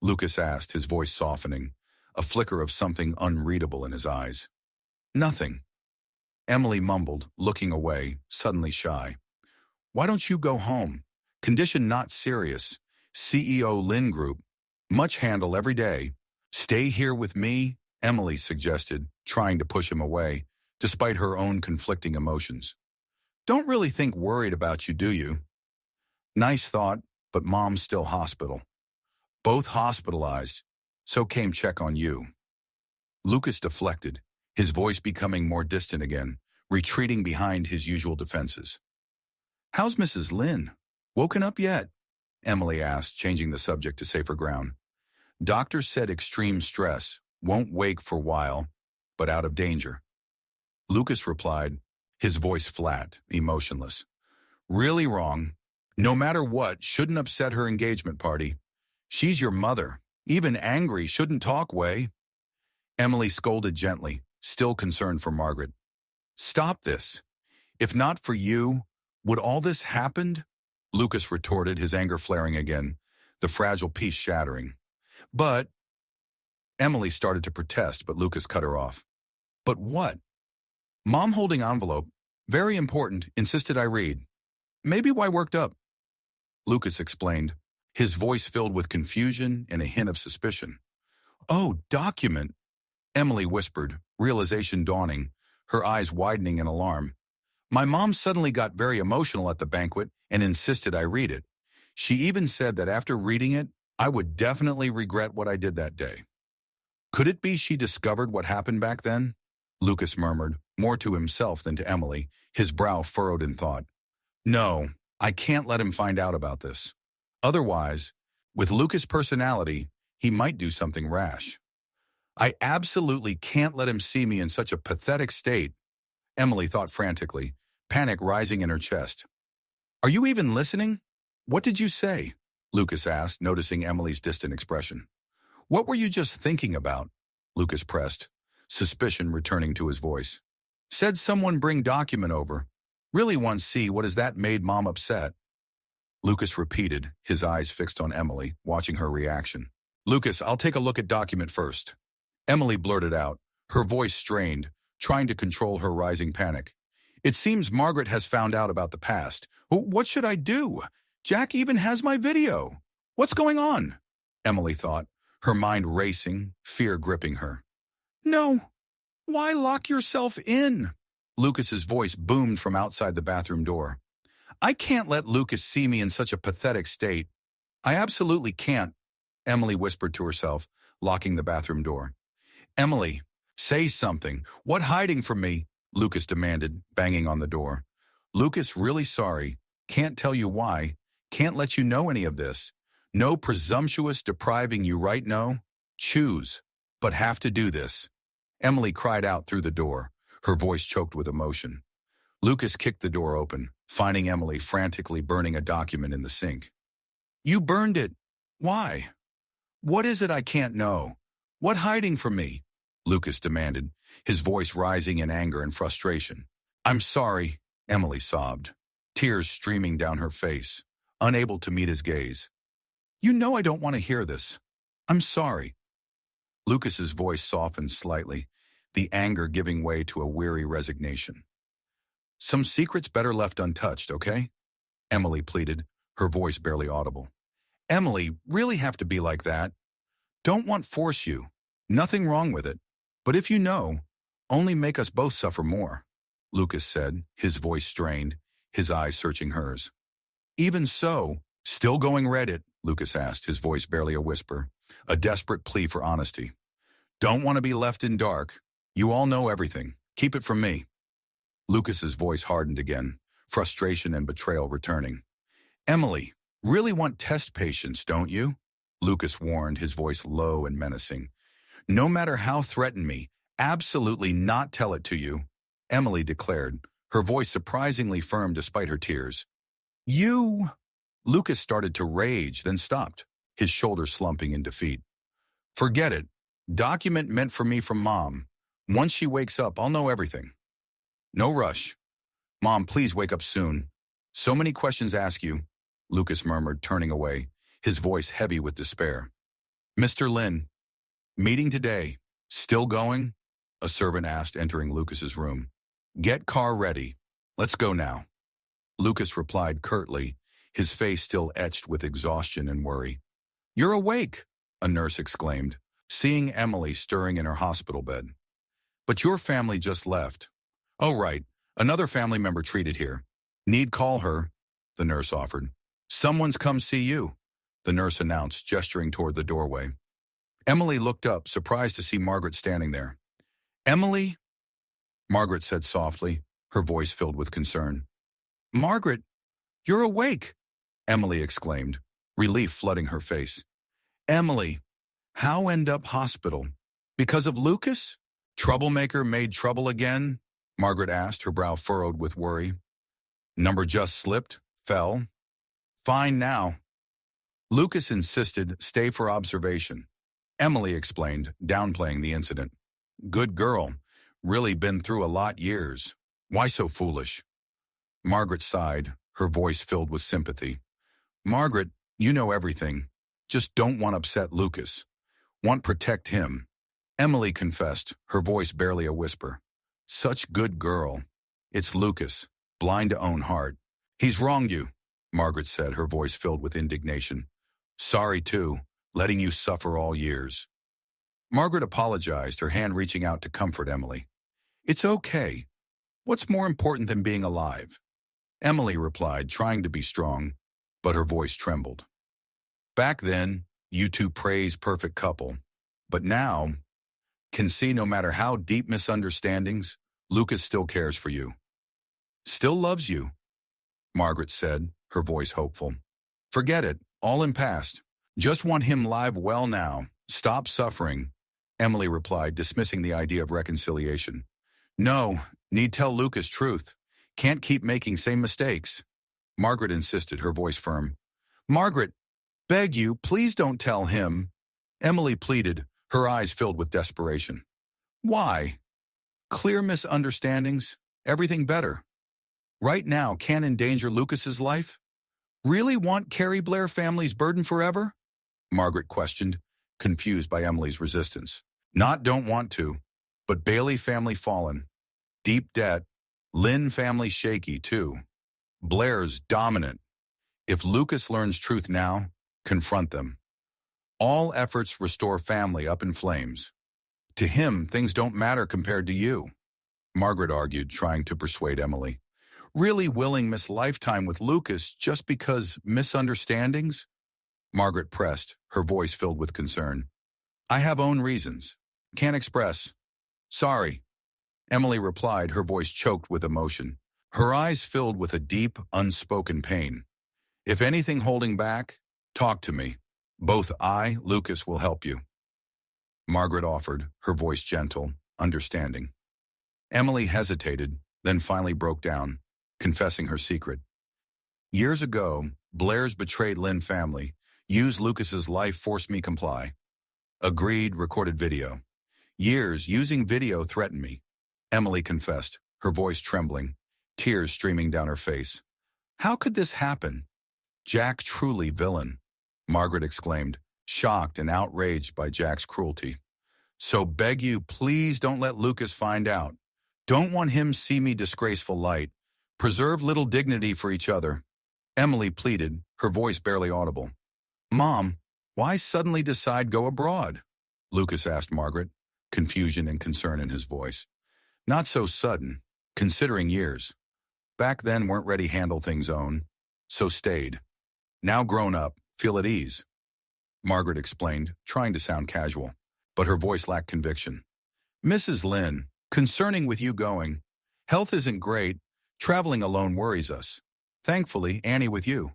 Lucas asked, his voice softening, a flicker of something unreadable in his eyes. Nothing. Emily mumbled, looking away, suddenly shy. Why don't you go home? Condition not serious. CEO Lin Group. Much handle every day. Stay here with me, Emily suggested, trying to push him away, despite her own conflicting emotions. Don't really think worried about you, do you? Nice thought, but Mom's still hospital. Both hospitalized, so came check on you. Lucas deflected, his voice becoming more distant again, retreating behind his usual defenses. How's Mrs. Lin? Woken up yet? Emily asked, changing the subject to safer ground. Doctor said extreme stress, won't wake for while, but out of danger. Lucas replied, his voice flat, emotionless. Really wrong. No matter what, shouldn't upset her engagement party. She's your mother. Even angry, shouldn't talk way. Emily scolded gently, still concerned for Margaret. Stop this. If not for you, would all this happened? Lucas retorted, his anger flaring again, the fragile peace shattering. But, Emily started to protest, but Lucas cut her off. But what? Mom holding envelope, very important, insisted I read. Maybe why worked up? Lucas explained, his voice filled with confusion and a hint of suspicion. Oh, document, Emily whispered, realization dawning, her eyes widening in alarm. My mom suddenly got very emotional at the banquet and insisted I read it. She even said that after reading it, I would definitely regret what I did that day. Could it be she discovered what happened back then? Lucas murmured, more to himself than to Emily, his brow furrowed in thought. No, I can't let him find out about this. Otherwise, with Lucas' personality, he might do something rash. I absolutely can't let him see me in such a pathetic state, Emily thought frantically, panic rising in her chest. Are you even listening? What did you say? Lucas asked, noticing Emily's distant expression. What were you just thinking about? Lucas pressed, suspicion returning to his voice. Said someone bring document over. Really want to see what has that made Mom upset. Lucas repeated, his eyes fixed on Emily, watching her reaction. Lucas, I'll take a look at document first. Emily blurted out, her voice strained, trying to control her rising panic. It seems Margaret has found out about the past. What should I do? Jack even has my video. What's going on? Emily thought, her mind racing, fear gripping her. No. Why lock yourself in? Lucas's voice boomed from outside the bathroom door. I can't let Lucas see me in such a pathetic state. I absolutely can't, Emily whispered to herself, locking the bathroom door. Emily, say something. What hiding from me? Lucas demanded, banging on the door. Lucas, really sorry. Can't tell you why. Can't let you know any of this. No presumptuous depriving you right no. Choose, but have to do this. Emily cried out through the door, her voice choked with emotion. Lucas kicked the door open, finding Emily frantically burning a document in the sink. You burned it. Why? What is it I can't know? What hiding from me? Lucas demanded, his voice rising in anger and frustration. I'm sorry, Emily sobbed, tears streaming down her face, unable to meet his gaze. You know I don't want to hear this. I'm sorry. Lucas's voice softened slightly, the anger giving way to a weary resignation. Some secrets better left untouched, okay? Emily pleaded, her voice barely audible. Emily, really have to be like that? Don't want force you. Nothing wrong with it. But if you know, only make us both suffer more, Lucas said, his voice strained, his eyes searching hers. Even so, still going Reddit, Lucas asked, his voice barely a whisper, a desperate plea for honesty. Don't want to be left in dark. You all know everything. Keep it from me. Lucas's voice hardened again, frustration and betrayal returning. Emily, really want test patience, don't you? Lucas warned, his voice low and menacing. No matter how threaten me, absolutely not tell it to you, Emily declared, her voice surprisingly firm despite her tears. You... Lucas started to rage, then stopped, his shoulders slumping in defeat. Forget it. Document meant for me from Mom. Once she wakes up, I'll know everything. No rush. Mom, please wake up soon. So many questions ask you, Lucas murmured, turning away, his voice heavy with despair. Mr. Lin, meeting today. Still going? A servant asked, entering Lucas's room. Get car ready. Let's go now. Lucas replied curtly, his face still etched with exhaustion and worry. You're awake, a nurse exclaimed, seeing Emily stirring in her hospital bed. But your family just left. Oh, right. Another family member treated here. Need call her, the nurse offered. Someone's come see you, the nurse announced, gesturing toward the doorway. Emily looked up, surprised to see Margaret standing there. Emily? Margaret said softly, her voice filled with concern. Margaret, you're awake, Emily exclaimed, relief flooding her face. Emily, how end up hospital? Because of Lucas? Troublemaker made trouble again? Margaret asked, her brow furrowed with worry. Number just slipped, fell. Fine now. Lucas insisted, stay for observation. Emily explained, downplaying the incident. Good girl. Really been through a lot years. Why so foolish? Margaret sighed, her voice filled with sympathy. Margaret, you know everything. Just don't want to upset Lucas. Want protect him. Emily confessed, her voice barely a whisper. Such good girl. It's Lucas, blind to own heart. He's wronged you, Margaret said, her voice filled with indignation. Sorry, too, letting you suffer all years. Margaret apologized, her hand reaching out to comfort Emily. It's okay. What's more important than being alive? Emily replied, trying to be strong, but her voice trembled. Back then, You two praise perfect couple. But now, can see no matter how deep misunderstandings, Lucas still cares for you. Still loves you, Margaret said, her voice hopeful. Forget it, all in past. Just want him live well now. Stop suffering, Emily replied, dismissing the idea of reconciliation. No, need tell Lucas truth. Can't keep making same mistakes. Margaret insisted, her voice firm. Margaret, beg you, please don't tell him. Emily pleaded, her eyes filled with desperation. Why? Clear misunderstandings, everything better. Right now can't endanger Lucas's life? Really want Carrie Blair family's burden forever? Margaret questioned, confused by Emily's resistance. Not don't want to, but Bailey family fallen. Deep debt. Lynn family shaky too. Blair's dominant. If Lucas learns truth now, confront them. All efforts restore family up in flames. To him, things don't matter compared to you, Margaret argued, trying to persuade Emily. Really willing miss lifetime with Lucas just because misunderstandings? Margaret pressed, her voice filled with concern. I have own reasons. Can't express. Sorry, Emily replied, her voice choked with emotion. Her eyes filled with a deep, unspoken pain. If anything holding back, talk to me. Both I, Lucas, will help you. Margaret offered, her voice gentle, understanding. Emily hesitated, then finally broke down, confessing her secret. Years ago, Blair's betrayed Lynn family. Used Lucas's life, forced me comply. Agreed, recorded video. Years using video threatened me. Emily confessed, her voice trembling, tears streaming down her face. How could this happen? Jack truly villain, Margaret exclaimed, shocked and outraged by Jack's cruelty. So beg you, please don't let Lucas find out. Don't want him see me disgraceful light. Preserve little dignity for each other. Emily pleaded, her voice barely audible. Mom, why suddenly decide go abroad? Lucas asked Margaret, confusion and concern in his voice. Not so sudden, considering years. Back then weren't ready handle things own, so stayed. Now grown up, feel at ease. Margaret explained, trying to sound casual, but her voice lacked conviction. Mrs. Lynn, concerning with you going. Health isn't great, traveling alone worries us. Thankfully, Annie with you.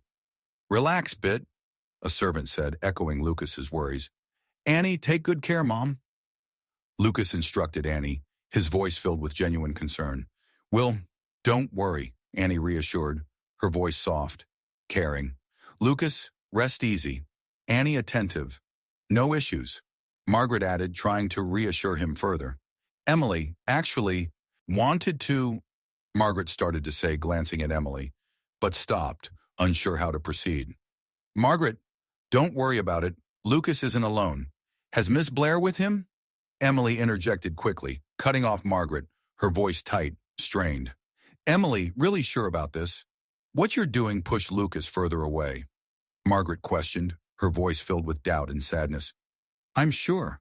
Relax bit, a servant said, echoing Lucas's worries. Annie, take good care, Mom. Lucas instructed Annie, his voice filled with genuine concern. Will, don't worry, Annie reassured, her voice soft, caring. Lucas, rest easy. Annie attentive. No issues. Margaret added, trying to reassure him further. Emily, actually, wanted to, Margaret started to say, glancing at Emily, but stopped, unsure how to proceed. Margaret, don't worry about it. Lucas isn't alone. Has Miss Blair with him? Emily interjected quickly, cutting off Margaret, her voice tight, strained. Emily, really sure about this? What you're doing pushed Lucas further away. Margaret questioned, her voice filled with doubt and sadness. I'm sure.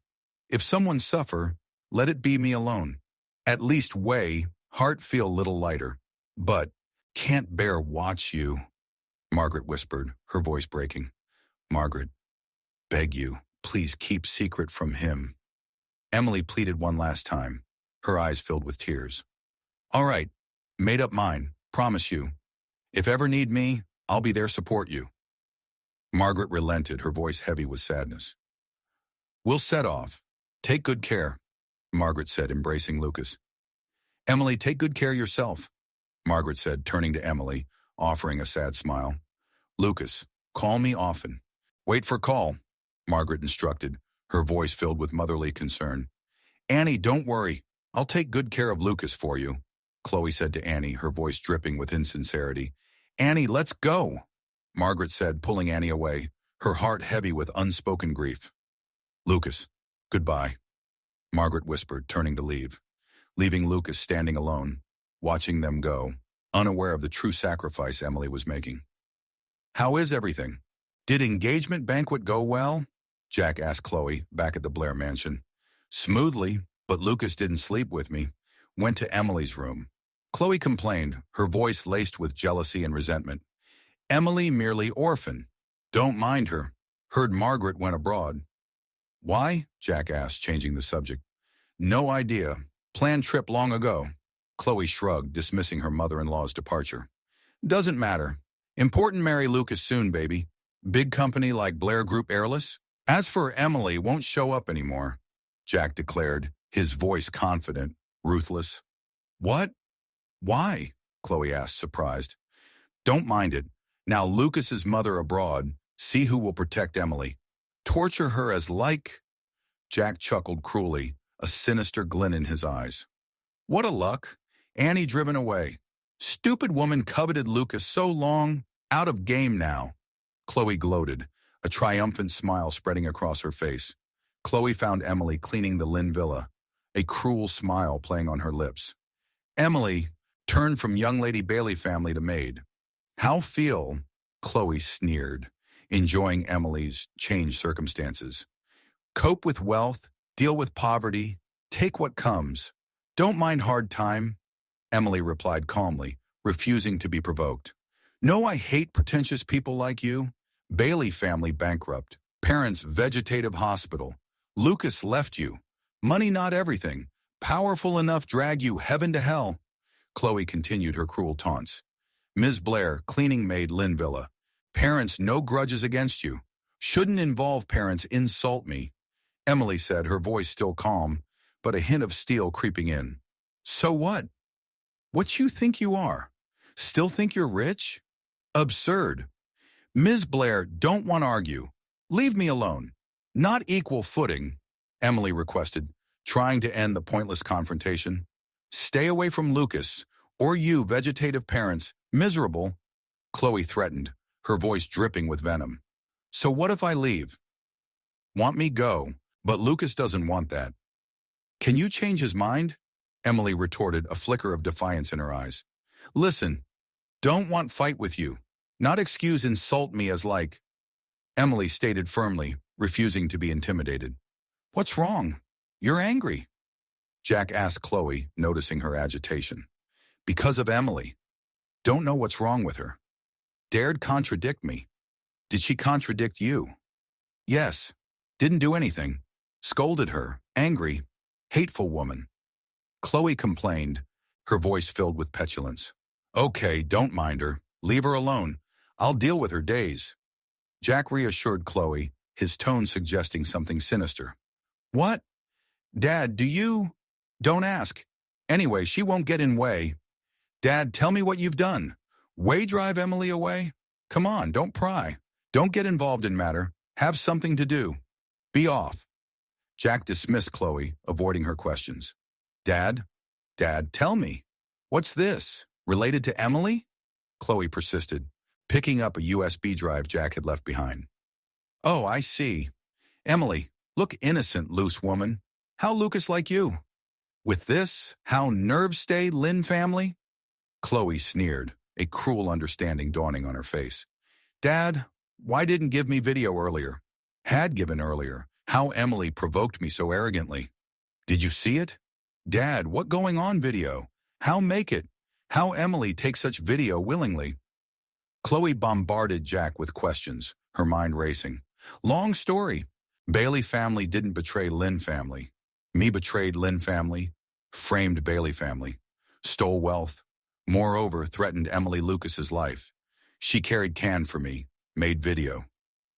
If someone suffer, let it be me alone. At least heart feel little lighter. But can't bear watch you, Margaret whispered, her voice breaking. Margaret, beg you, please keep secret from him. Emily pleaded one last time, her eyes filled with tears. All right, made up mine, promise you. If ever need me, I'll be there support you. Margaret relented, her voice heavy with sadness. We'll set off. Take good care, Margaret said, embracing Lucas. Emily, take good care yourself, Margaret said, turning to Emily, offering a sad smile. Lucas, call me often. Wait for call, Margaret instructed, her voice filled with motherly concern. Annie, don't worry. I'll take good care of Lucas for you, Chloe said to Annie, her voice dripping with insincerity. Annie, let's go, Margaret said, pulling Annie away, her heart heavy with unspoken grief. Lucas, goodbye, Margaret whispered, turning to leave, leaving Lucas standing alone, watching them go, unaware of the true sacrifice Emily was making. How is everything? Did engagement banquet go well? Jack asked Chloe, back at the Blair mansion. Smoothly, but Lucas didn't sleep with me. Went to Emily's room. Chloe complained, her voice laced with jealousy and resentment. Emily merely orphan. Don't mind her. Heard Margaret went abroad. Why? Jack asked, changing the subject. No idea. Planned trip long ago. Chloe shrugged, dismissing her mother-in-law's departure. Doesn't matter. Important marry Lucas soon, baby. Big company like Blair Group airless? As for Emily, won't show up anymore, Jack declared, his voice confident, ruthless. What? Why? Chloe asked, surprised. Don't mind it. Now Lucas's mother abroad, see who will protect Emily. Torture her as like... Jack chuckled cruelly, a sinister glint in his eyes. What a luck. Annie driven away. Stupid woman coveted Lucas so long, out of game now. Chloe gloated, a triumphant smile spreading across her face. Chloe found Emily cleaning the Lynn villa, a cruel smile playing on her lips. Emily turned from young lady Bailey family to maid. How feel? Chloe sneered, enjoying Emily's changed circumstances. Cope with wealth, deal with poverty, take what comes. Don't mind hard time, Emily replied calmly, refusing to be provoked. No, I hate pretentious people like you. Bailey family bankrupt, parents vegetative hospital. Lucas left you. Money not everything. Powerful enough drag you heaven to hell. Chloe continued her cruel taunts. Ms. Blair, cleaning maid Lynn Villa. Parents no grudges against you. Shouldn't involve parents insult me. Emily said, her voice still calm, but a hint of steel creeping in. So what? What you think you are? Still think you're rich? Absurd. Ms. Blair, don't want to argue. Leave me alone. Not equal footing, Emily requested, trying to end the pointless confrontation. Stay away from Lucas, or you vegetative parents, miserable, Chloe threatened, her voice dripping with venom. So what if I leave? Want me go, but Lucas doesn't want that. Can you change his mind? Emily retorted, a flicker of defiance in her eyes. Listen, don't want fight with you. Not excuse insult me as like. Emily stated firmly, refusing to be intimidated. What's wrong? You're angry. Jack asked Chloe, noticing her agitation. Because of Emily. Don't know what's wrong with her. Dared contradict me. Did she contradict you? Yes. Didn't do anything. Scolded her. Angry. Hateful woman. Chloe complained, her voice filled with petulance. Okay, don't mind her. Leave her alone. I'll deal with her days. Jack reassured Chloe, his tone suggesting something sinister. What? Dad, do you? Don't ask. Anyway, she won't get in way. Dad, tell me what you've done. Way drive Emily away? Come on, don't pry. Don't get involved in matter. Have something to do. Be off. Jack dismissed Chloe, avoiding her questions. Dad, tell me. What's this? Related to Emily? Chloe persisted, picking up a USB drive Jack had left behind. Oh, I see. Emily, look innocent, loose woman. How Lucas like you? With this, how nerves stay, Lynn family? Chloe sneered, a cruel understanding dawning on her face. Dad, why didn't give me video earlier? Had given earlier. How Emily provoked me so arrogantly. Did you see it? Dad, what going on video? How make it? How Emily take such video willingly? Chloe bombarded Jack with questions, her mind racing. Long story. Bailey family didn't betray Lynn family. Me betrayed Lynn family, framed Bailey family, stole wealth. Moreover, threatened Emily Lucas's life. She carried can for me, made video.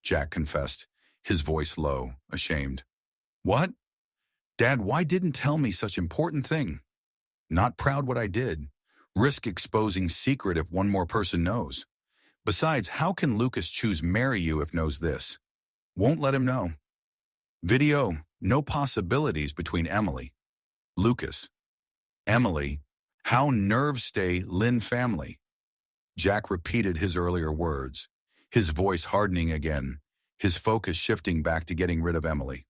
Jack confessed, his voice low, ashamed. What? Dad, why didn't tell me such important thing? Not proud what I did. Risk exposing secret if one more person knows. Besides, how can Lucas choose marry you if knows this? Won't let him know. Video, no possibilities between Emily. Lucas. Emily, how nerves stay Lynn family. Jack repeated his earlier words, his voice hardening again, his focus shifting back to getting rid of Emily.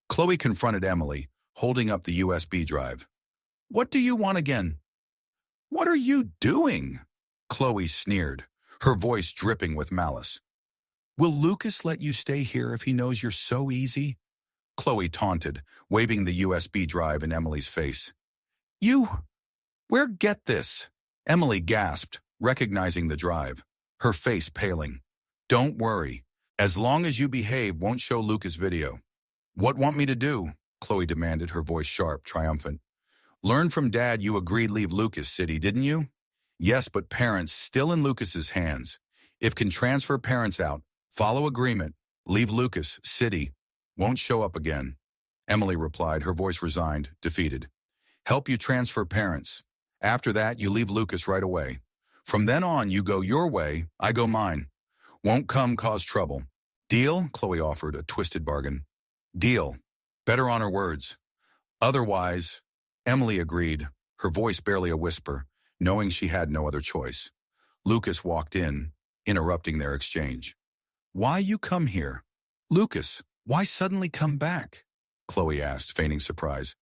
Chloe confronted Emily, holding up the USB drive. What do you want again? What are you doing? Chloe sneered, her voice dripping with malice. Will Lucas let you stay here if he knows you're so easy? Chloe taunted, waving the USB drive in Emily's face. Where get this? Emily gasped, recognizing the drive, her face paling. Don't worry. As long as you behave, won't show Lucas video. What want me to do? Chloe demanded, her voice sharp, triumphant. Learn from Dad you agreed leave Lucas City, didn't you? Yes, but parents still in Lucas's hands. If can transfer parents out, follow agreement, leave Lucas City, won't show up again. Emily replied, her voice resigned, defeated. Help you transfer parents. After that, you leave Lucas right away. From then on, you go your way, I go mine. Won't come cause trouble. Deal? Chloe offered, a twisted bargain. Deal. Better on her words. Otherwise, Emily agreed, her voice barely a whisper, knowing she had no other choice. Lucas walked in, interrupting their exchange. Why you come here? Lucas, why suddenly come back? Chloe asked, feigning surprise.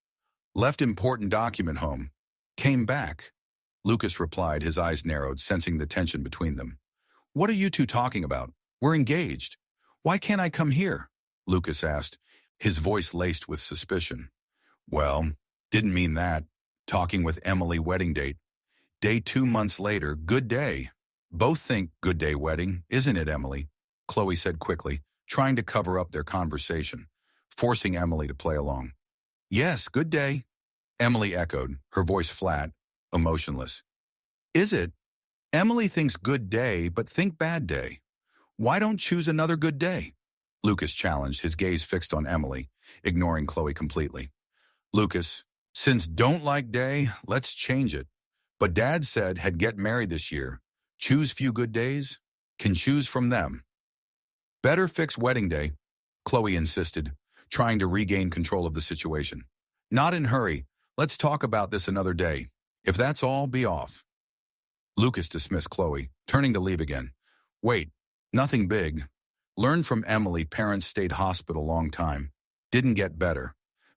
Left important document home. Came back. Lucas replied, his eyes narrowed, sensing the tension between them. What are you two talking about? We're engaged. Why can't I come here? Lucas asked, his voice laced with suspicion. Well, didn't mean that. Talking with Emily, wedding date. Day 2 months later, good day. Both think good day wedding, isn't it, Emily? Chloe said quickly, trying to cover up their conversation, forcing Emily to play along. Yes, good day. Emily echoed, her voice flat, emotionless. Is it? Emily thinks good day, but think bad day. Why don't choose another good day? Lucas challenged, his gaze fixed on Emily, ignoring Chloe completely. Lucas, since don't like day, let's change it. But Dad said had get married this year. Choose few good days, can choose from them. Better fix wedding day, Chloe insisted, trying to regain control of the situation. Not in hurry, let's talk about this another day. If that's all, be off. Lucas dismissed Chloe, turning to leave again. Wait, nothing big. Learned from Emily parents stayed hospital long time. Didn't get better.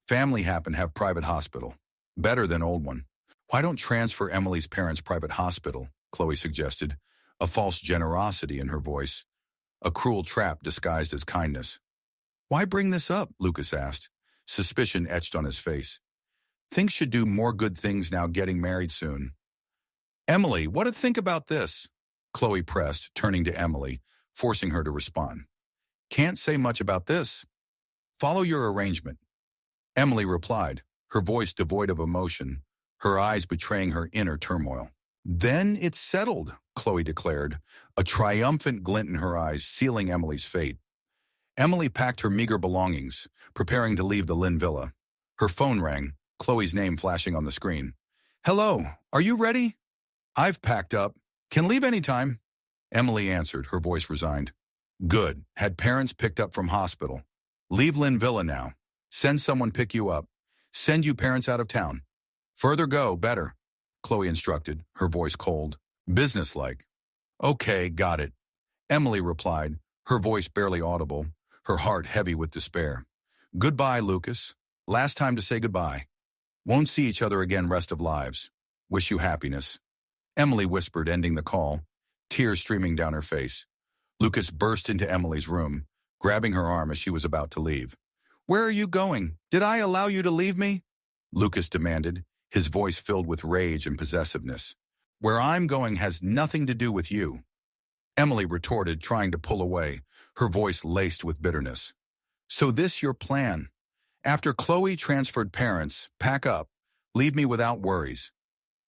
Family happen have private hospital. Better than old one. Why don't transfer Emily's parents' private hospital, Chloe suggested, a false generosity in her voice. A cruel trap disguised as kindness. Why bring this up? Lucas asked, suspicion etched on his face. Think should do more good things now getting married soon. Emily, what do you think about this? Chloe pressed, turning to Emily, forcing her to respond. Can't say much about this. Follow your arrangement. Emily replied, her voice devoid of emotion, her eyes betraying her inner turmoil. Then it's settled, Chloe declared, a triumphant glint in her eyes sealing Emily's fate. Emily packed her meager belongings, preparing to leave the Lynn villa. Her phone rang, Chloe's name flashing on the screen. Hello, are you ready? I've packed up. Can leave anytime. Emily answered, her voice resigned. Good. Had parents picked up from hospital. Leave Lynn villa now. Send someone pick you up. Send you parents out of town. Further go, better. Chloe instructed, her voice cold, businesslike. Okay, got it. Emily replied, her voice barely audible, her heart heavy with despair. Goodbye, Lucas. Last time to say goodbye. Won't see each other again rest of lives. Wish you happiness. Emily whispered, ending the call, tears streaming down her face. Lucas burst into Emily's room, grabbing her arm as she was about to leave. Where are you going? Did I allow you to leave me? Lucas demanded, his voice filled with rage and possessiveness. Where I'm going has nothing to do with you. Emily retorted, trying to pull away, her voice laced with bitterness. So this your plan? After Chloe transferred parents, pack up, leave me without worries.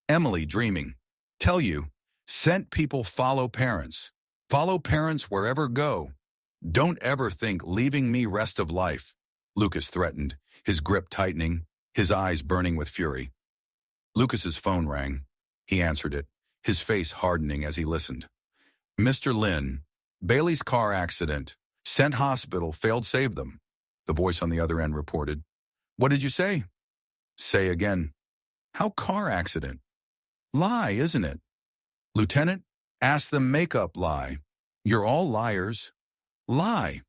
Emily, dreaming. Tell you, sent people follow parents. Follow parents wherever go. Don't ever think leaving me rest of life, Lucas threatened, his grip tightening, his eyes burning with fury. Lucas's phone rang. He answered it, his face hardening as he listened. Mr. Lynn, Bailey's car accident. Sent hospital, failed save them. The voice on the other end reported. What did you say? Say again. How car accident? Lie, isn't it? Lieutenant, ask them makeup lie. You're all liars. Lie.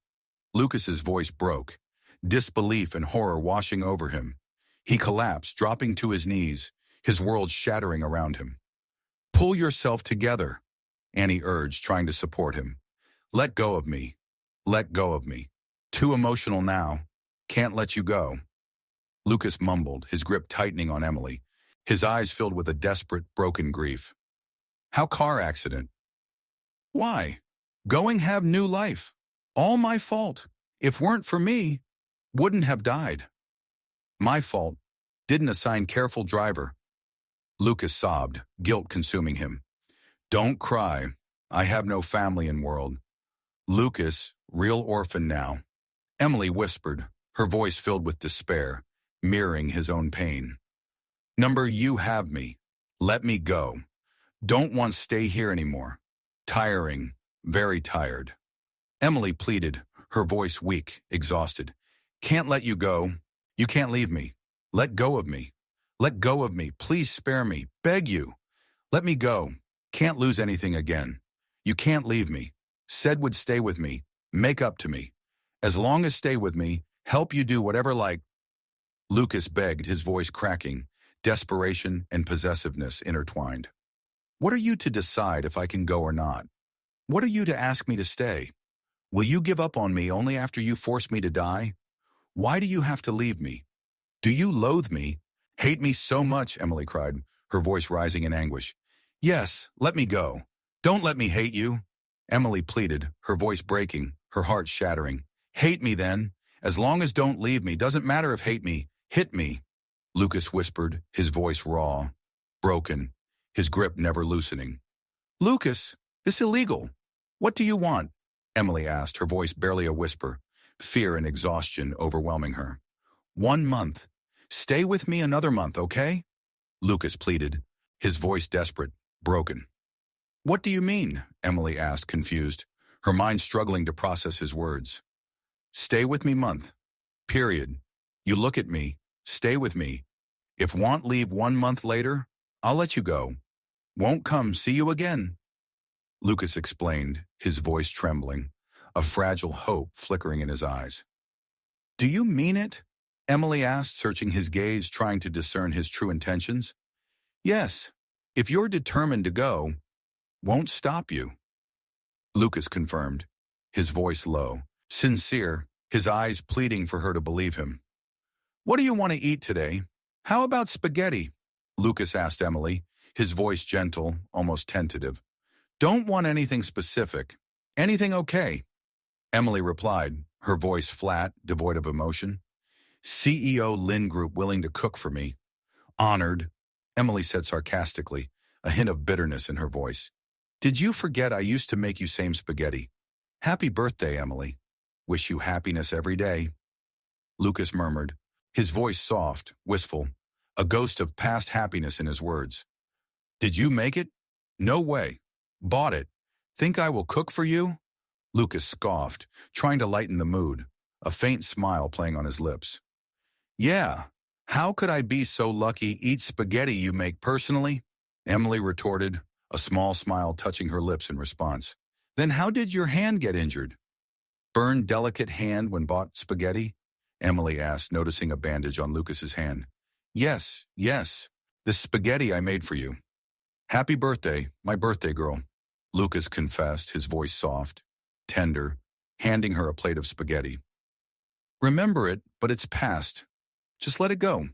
Lucas's voice broke, disbelief and horror washing over him. He collapsed, dropping to his knees, his world shattering around him. Pull yourself together, Annie urged, trying to support him. Let go of me. Let go of me. Too emotional now. Can't let you go. Lucas mumbled, his grip tightening on Emily, his eyes filled with a desperate, broken grief. How car accident? Why? Going have new life. All my fault. If weren't for me, wouldn't have died. My fault. Didn't assign careful driver. Lucas sobbed, guilt consuming him. Don't cry. I have no family in world. Lucas, real orphan now. Emily whispered, her voice filled with despair, mirroring his own pain. Number, you have me. Let me go. Don't want to stay here anymore. Tiring, very tired. Emily pleaded, her voice weak, exhausted. Can't let you go. You can't leave me. Let go of me. Let go of me. Please spare me. Beg you. Let me go. Can't lose anything again. You can't leave me. Said would stay with me. Make up to me. As long as stay with me, help you do whatever like. Lucas begged, his voice cracking, desperation and possessiveness intertwined. What are you to decide if I can go or not? What are you to ask me to stay? Will you give up on me only after you force me to die? Why do you have to leave me? Do you loathe me? Hate me so much, Emily cried, her voice rising in anguish. Yes, let me go. Don't let me hate you. Emily pleaded, her voice breaking, her heart shattering. Hate me then. As long as don't leave me. Doesn't matter if hate me. Hit me. Lucas whispered, his voice raw, broken, his grip never loosening. Lucas, this illegal. What do you want? Emily asked, her voice barely a whisper, fear and exhaustion overwhelming her. 1 month. Stay with me another month, okay? Lucas pleaded, his voice desperate, broken. What do you mean? Emily asked, confused, her mind struggling to process his words. Stay with me month. Period. You look at me. Stay with me. If want leave 1 month later, I'll let you go. Won't come see you again. Lucas explained, his voice trembling, a fragile hope flickering in his eyes. Do you mean it? Emily asked, searching his gaze, trying to discern his true intentions. Yes, if you're determined to go, won't stop you. Lucas confirmed, his voice low, sincere, his eyes pleading for her to believe him. What do you want to eat today? How about spaghetti? Lucas asked Emily, his voice gentle, almost tentative. Don't want anything specific. Anything okay? Emily replied, her voice flat, devoid of emotion. CEO Lin Group willing to cook for me. Honored, Emily said sarcastically, a hint of bitterness in her voice. Did you forget I used to make you same spaghetti? Happy birthday, Emily. Wish you happiness every day. Lucas murmured, his voice soft, wistful, a ghost of past happiness in his words. Did you make it? No way. Bought it. Think I will cook for you? Lucas scoffed, trying to lighten the mood, a faint smile playing on his lips. Yeah, how could I be so lucky eat spaghetti you make personally? Emily retorted, a small smile touching her lips in response. Then how did your hand get injured? Burned delicate hand when bought spaghetti? Emily asked, noticing a bandage on Lucas's hand. Yes, the spaghetti I made for you. Happy birthday, my birthday girl, Lucas confessed, his voice soft, tender, handing her a plate of spaghetti. Remember it, but it's past. Just let it go,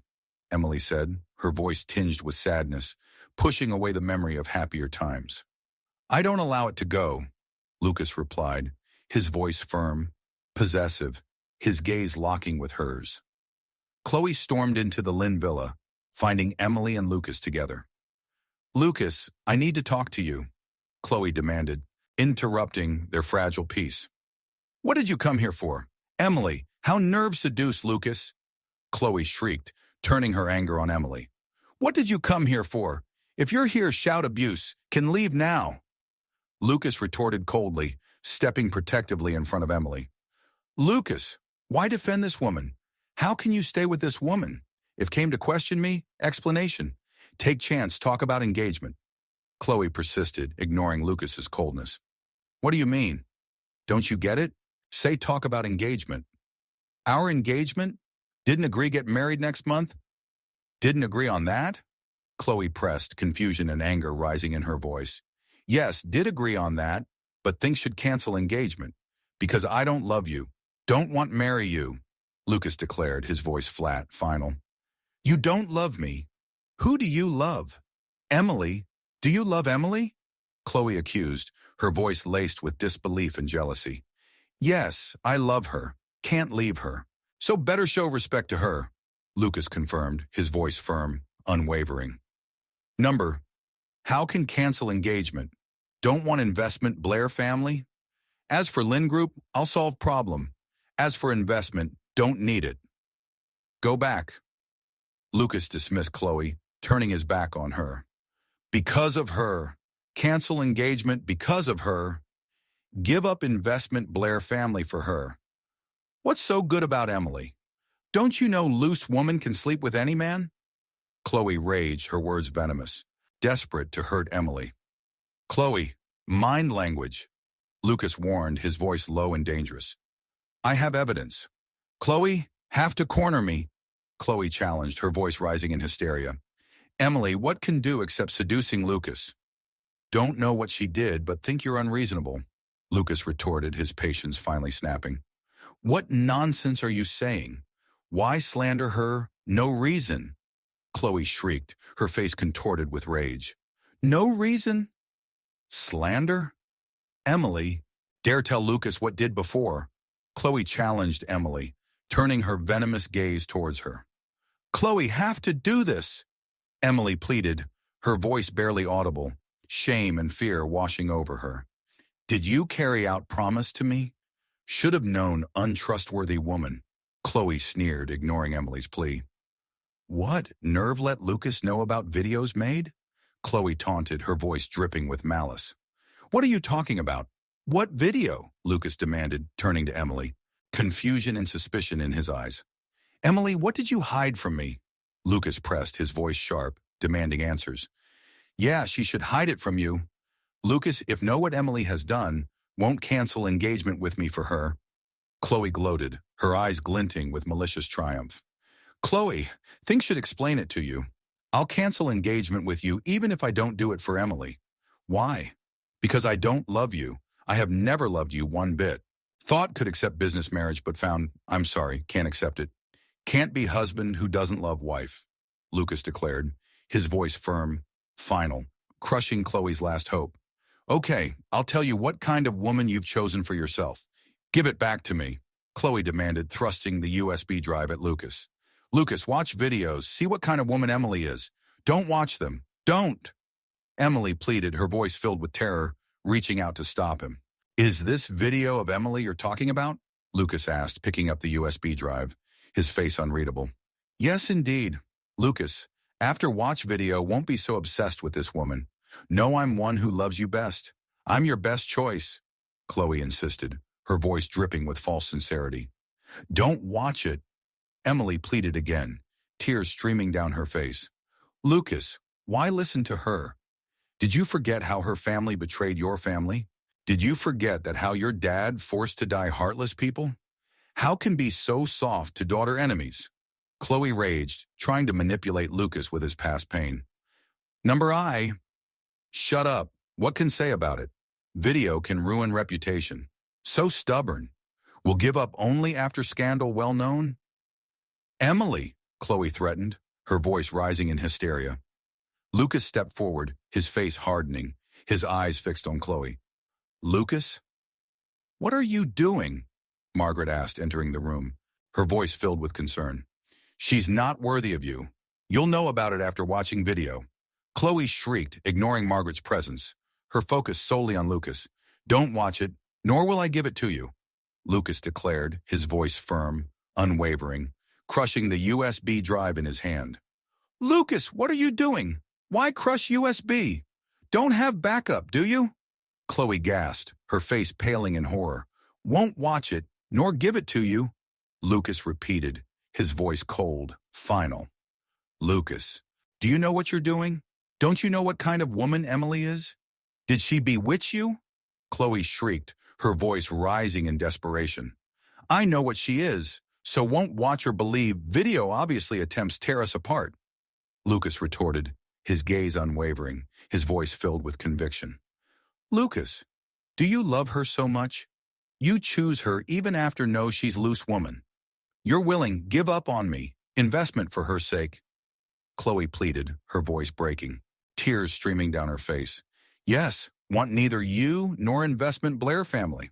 Emily said, her voice tinged with sadness, pushing away the memory of happier times. I don't allow it to go, Lucas replied, his voice firm, possessive, his gaze locking with hers. Chloe stormed into the Lynn villa, finding Emily and Lucas together. Lucas, I need to talk to you, Chloe demanded, interrupting their fragile peace. What did you come here for? Emily, how nerve-seduced, Lucas, Chloe shrieked, turning her anger on Emily. What did you come here for? If you're here, shout abuse. Can leave now. Lucas retorted coldly, stepping protectively in front of Emily. Lucas, why defend this woman? How can you stay with this woman? If came to question me, explanation. Take chance, talk about engagement. Chloe persisted, ignoring Lucas's coldness. What do you mean? Don't you get it? Say talk about engagement. Our engagement? Didn't agree get married next month? Didn't agree on that? Chloe pressed, confusion and anger rising in her voice. Yes, did agree on that, but think should cancel engagement. Because I don't love you. Don't want marry you, Lucas declared, his voice flat, final. You don't love me. Who do you love? Emily. Do you love Emily? Chloe accused, her voice laced with disbelief and jealousy. Yes, I love her. Can't leave her. So better show respect to her, Lucas confirmed, his voice firm, unwavering. Number, how can cancel engagement? Don't want investment, Blair family? As for Lynn Group, I'll solve problem. As for investment, don't need it. Go back. Lucas dismissed Chloe, turning his back on her. Because of her. Cancel engagement because of her. Give up investment, Blair family for her. What's so good about Emily? Don't you know loose woman can sleep with any man? Chloe raged, her words venomous, desperate to hurt Emily. Chloe, mind language, Lucas warned, his voice low and dangerous. I have evidence. Chloe, have to corner me, Chloe challenged, her voice rising in hysteria. Emily, what can do except seducing Lucas? Don't know what she did, but think you're unreasonable, Lucas retorted, his patience finally snapping. What nonsense are you saying? Why slander her? No reason. Chloe shrieked, her face contorted with rage. No reason? Slander? Emily, dare tell Lucas what did before. Chloe challenged Emily, turning her venomous gaze towards her. Chloe, have to do this, Emily pleaded, her voice barely audible, shame and fear washing over her. Did you carry out promise to me? Should have known, untrustworthy woman, Chloe sneered, ignoring Emily's plea. What, nerve let Lucas know about videos made? Chloe taunted, her voice dripping with malice. What are you talking about? What video? Lucas demanded, turning to Emily, confusion and suspicion in his eyes. Emily, what did you hide from me? Lucas pressed, his voice sharp, demanding answers. Yeah, she should hide it from you. Lucas, if know what Emily has done, won't cancel engagement with me for her. Chloe gloated, her eyes glinting with malicious triumph. Chloe, things should explain it to you. I'll cancel engagement with you even if I don't do it for Emily. Why? Because I don't love you. I have never loved you one bit. Thought could accept business marriage, but found, I'm sorry, can't accept it. Can't be husband who doesn't love wife, Lucas declared, his voice firm, final, crushing Chloe's last hope. Okay, I'll tell you what kind of woman you've chosen for yourself. Give it back to me, Chloe demanded, thrusting the USB drive at Lucas. Lucas, watch videos, see what kind of woman Emily is. Don't watch them. Don't. Emily pleaded, her voice filled with terror, reaching out to stop him. Is this video of Emily you're talking about? Lucas asked, picking up the USB drive, his face unreadable. Yes, indeed. Lucas, after watch video, won't be so obsessed with this woman. Know I'm one who loves you best. I'm your best choice, Chloe insisted, her voice dripping with false sincerity. Don't watch it, Emily pleaded again, tears streaming down her face. Lucas, why listen to her? Did you forget how her family betrayed your family? Did you forget that how your dad forced to die heartless people? How can be so soft to daughter enemies? Chloe raged, trying to manipulate Lucas with his past pain. Number I. Shut up. What can say about it? Video can ruin reputation. So stubborn. Will give up only after scandal well known? Emily, Chloe threatened, her voice rising in hysteria. Lucas stepped forward, his face hardening, his eyes fixed on Chloe. Lucas? What are you doing? Margaret asked, entering the room, her voice filled with concern. She's not worthy of you. You'll know about it after watching video. Chloe shrieked, ignoring Margaret's presence, her focus solely on Lucas. Don't watch it, nor will I give it to you, Lucas declared, his voice firm, unwavering, crushing the USB drive in his hand. Lucas, what are you doing? Why crush USB? Don't have backup, do you? Chloe gasped, her face paling in horror. Won't watch it, nor give it to you, Lucas repeated, his voice cold, final. Lucas, do you know what you're doing? Don't you know what kind of woman Emily is? Did she bewitch you? Chloe shrieked, her voice rising in desperation. I know what she is, so won't watch or believe. Video obviously attempts tear us apart, Lucas retorted, his gaze unwavering, his voice filled with conviction. Lucas, do you love her so much? You choose her even after know she's loose woman. You're willing, give up on me, investment for her sake. Chloe pleaded, her voice breaking, tears streaming down her face. Yes, want neither you nor investment Blair family.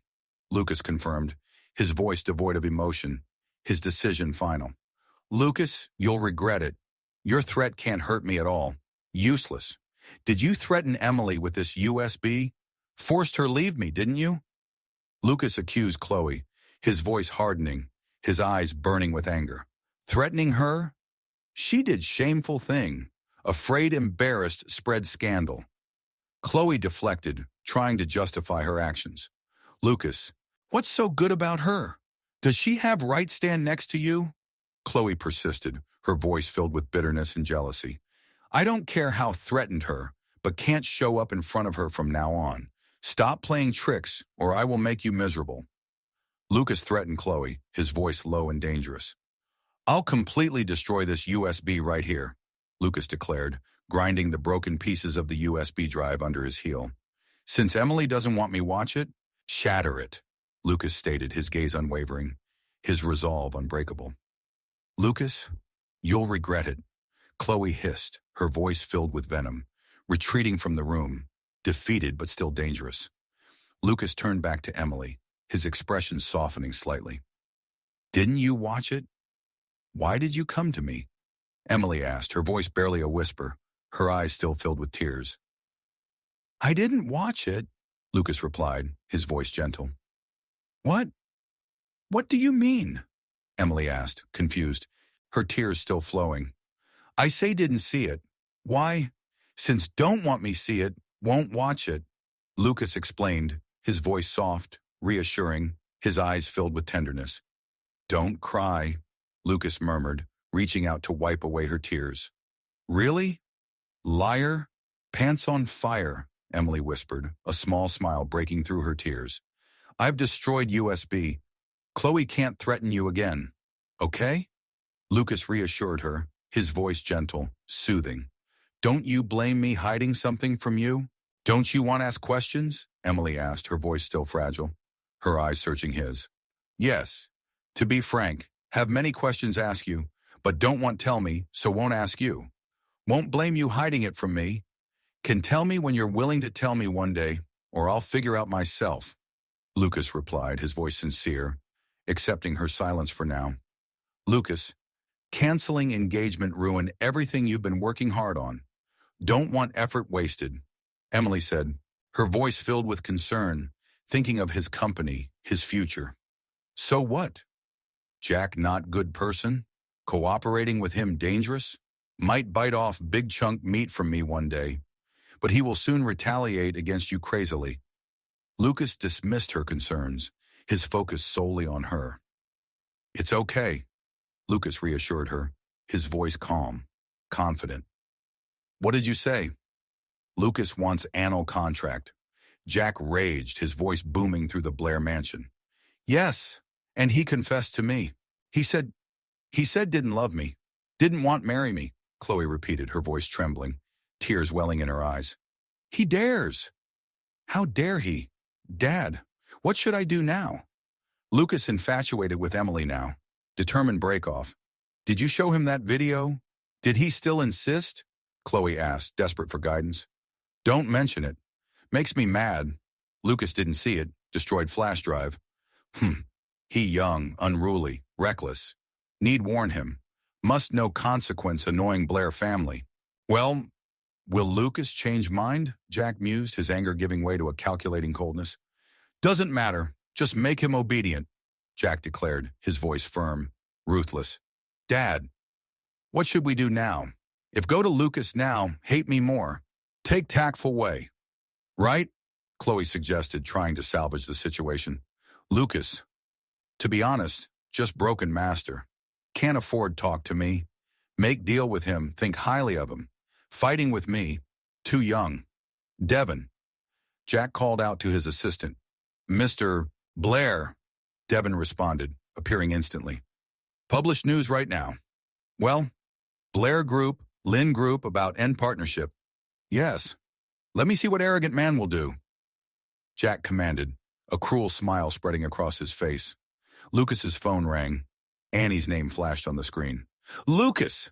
Lucas confirmed, his voice devoid of emotion, his decision final. Lucas, you'll regret it. Your threat can't hurt me at all. Useless. Did you threaten Emily with this USB? Forced her leave me, didn't you? Lucas accused Chloe, his voice hardening, his eyes burning with anger. Threatening her? She did shameful thing. Afraid, embarrassed, spread scandal. Chloe deflected, trying to justify her actions. Lucas, what's so good about her? Does she have right stand next to you? Chloe persisted, her voice filled with bitterness and jealousy. I don't care how threatened her, but can't show up in front of her from now on. Stop playing tricks, or I will make you miserable. Lucas threatened Chloe, his voice low and dangerous. I'll completely destroy this USB right here, Lucas declared, grinding the broken pieces of the USB drive under his heel. Since Emily doesn't want me watch it, shatter it, Lucas stated, his gaze unwavering, his resolve unbreakable. Lucas, you'll regret it, Chloe hissed, her voice filled with venom, retreating from the room, defeated but still dangerous. Lucas turned back to Emily, his expression softening slightly. Didn't you watch it? Why did you come to me? Emily asked, her voice barely a whisper, her eyes still filled with tears. I didn't watch it, Lucas replied, his voice gentle. What? What do you mean? Emily asked, confused, her tears still flowing. I say didn't see it. Why? Since don't want me see it, won't watch it, Lucas explained, his voice soft, reassuring, his eyes filled with tenderness. Don't cry, Lucas murmured, reaching out to wipe away her tears. Really? Liar? Pants on fire, Emily whispered, a small smile breaking through her tears. I've destroyed USB. Chloe can't threaten you again. Okay? Lucas reassured her, his voice gentle, soothing. Don't you blame me hiding something from you? Don't you want to ask questions? Emily asked, her voice still fragile, her eyes searching his. Yes. To be frank, have many questions ask you, but don't want tell me, so won't ask you. Won't blame you hiding it from me. Can tell me when you're willing to tell me one day, or I'll figure out myself. Lucas replied, his voice sincere, accepting her silence for now. Lucas, canceling engagement ruined everything you've been working hard on. Don't want effort wasted, Emily said, her voice filled with concern, thinking of his company, his future. So what? Jack not good person? Cooperating with him dangerous? Might bite off big chunk meat from me one day, but he will soon retaliate against you crazily. Lucas dismissed her concerns, his focus solely on her. It's okay, Lucas reassured her, his voice calm, confident. What did you say? Lucas wants annual contract. Jack raged, his voice booming through the Blair mansion. Yes, and he confessed to me. He said didn't love me, didn't want marry me, Chloe repeated, her voice trembling, tears welling in her eyes. He dares. How dare he? Dad, what should I do now? Lucas infatuated with Emily now, determined break off. Did you show him that video? Did he still insist? Chloe asked, desperate for guidance. Don't mention it. Makes me mad. Lucas didn't see it, destroyed flash drive. He young, unruly, reckless. Need warn him. Must know consequence annoying Blair family. Well, will Lucas change mind? Jack mused, his anger giving way to a calculating coldness. Doesn't matter. Just make him obedient, Jack declared, his voice firm, ruthless. Dad, what should we do now? If go to Lucas now, hate me more. Take tactful way. Right? Chloe suggested, trying to salvage the situation. Lucas, to be honest, just broken master. Can't afford talk to me. Make deal with him, think highly of him. Fighting with me, too young. Devon. Jack called out to his assistant. Mr. Blair, Devon responded, appearing instantly. Published news right now. Well, Blair Group, Lynn Group about end partnership. Yes. Let me see what arrogant man will do. Jack commanded, a cruel smile spreading across his face. Lucas's phone rang. Annie's name flashed on the screen. Lucas!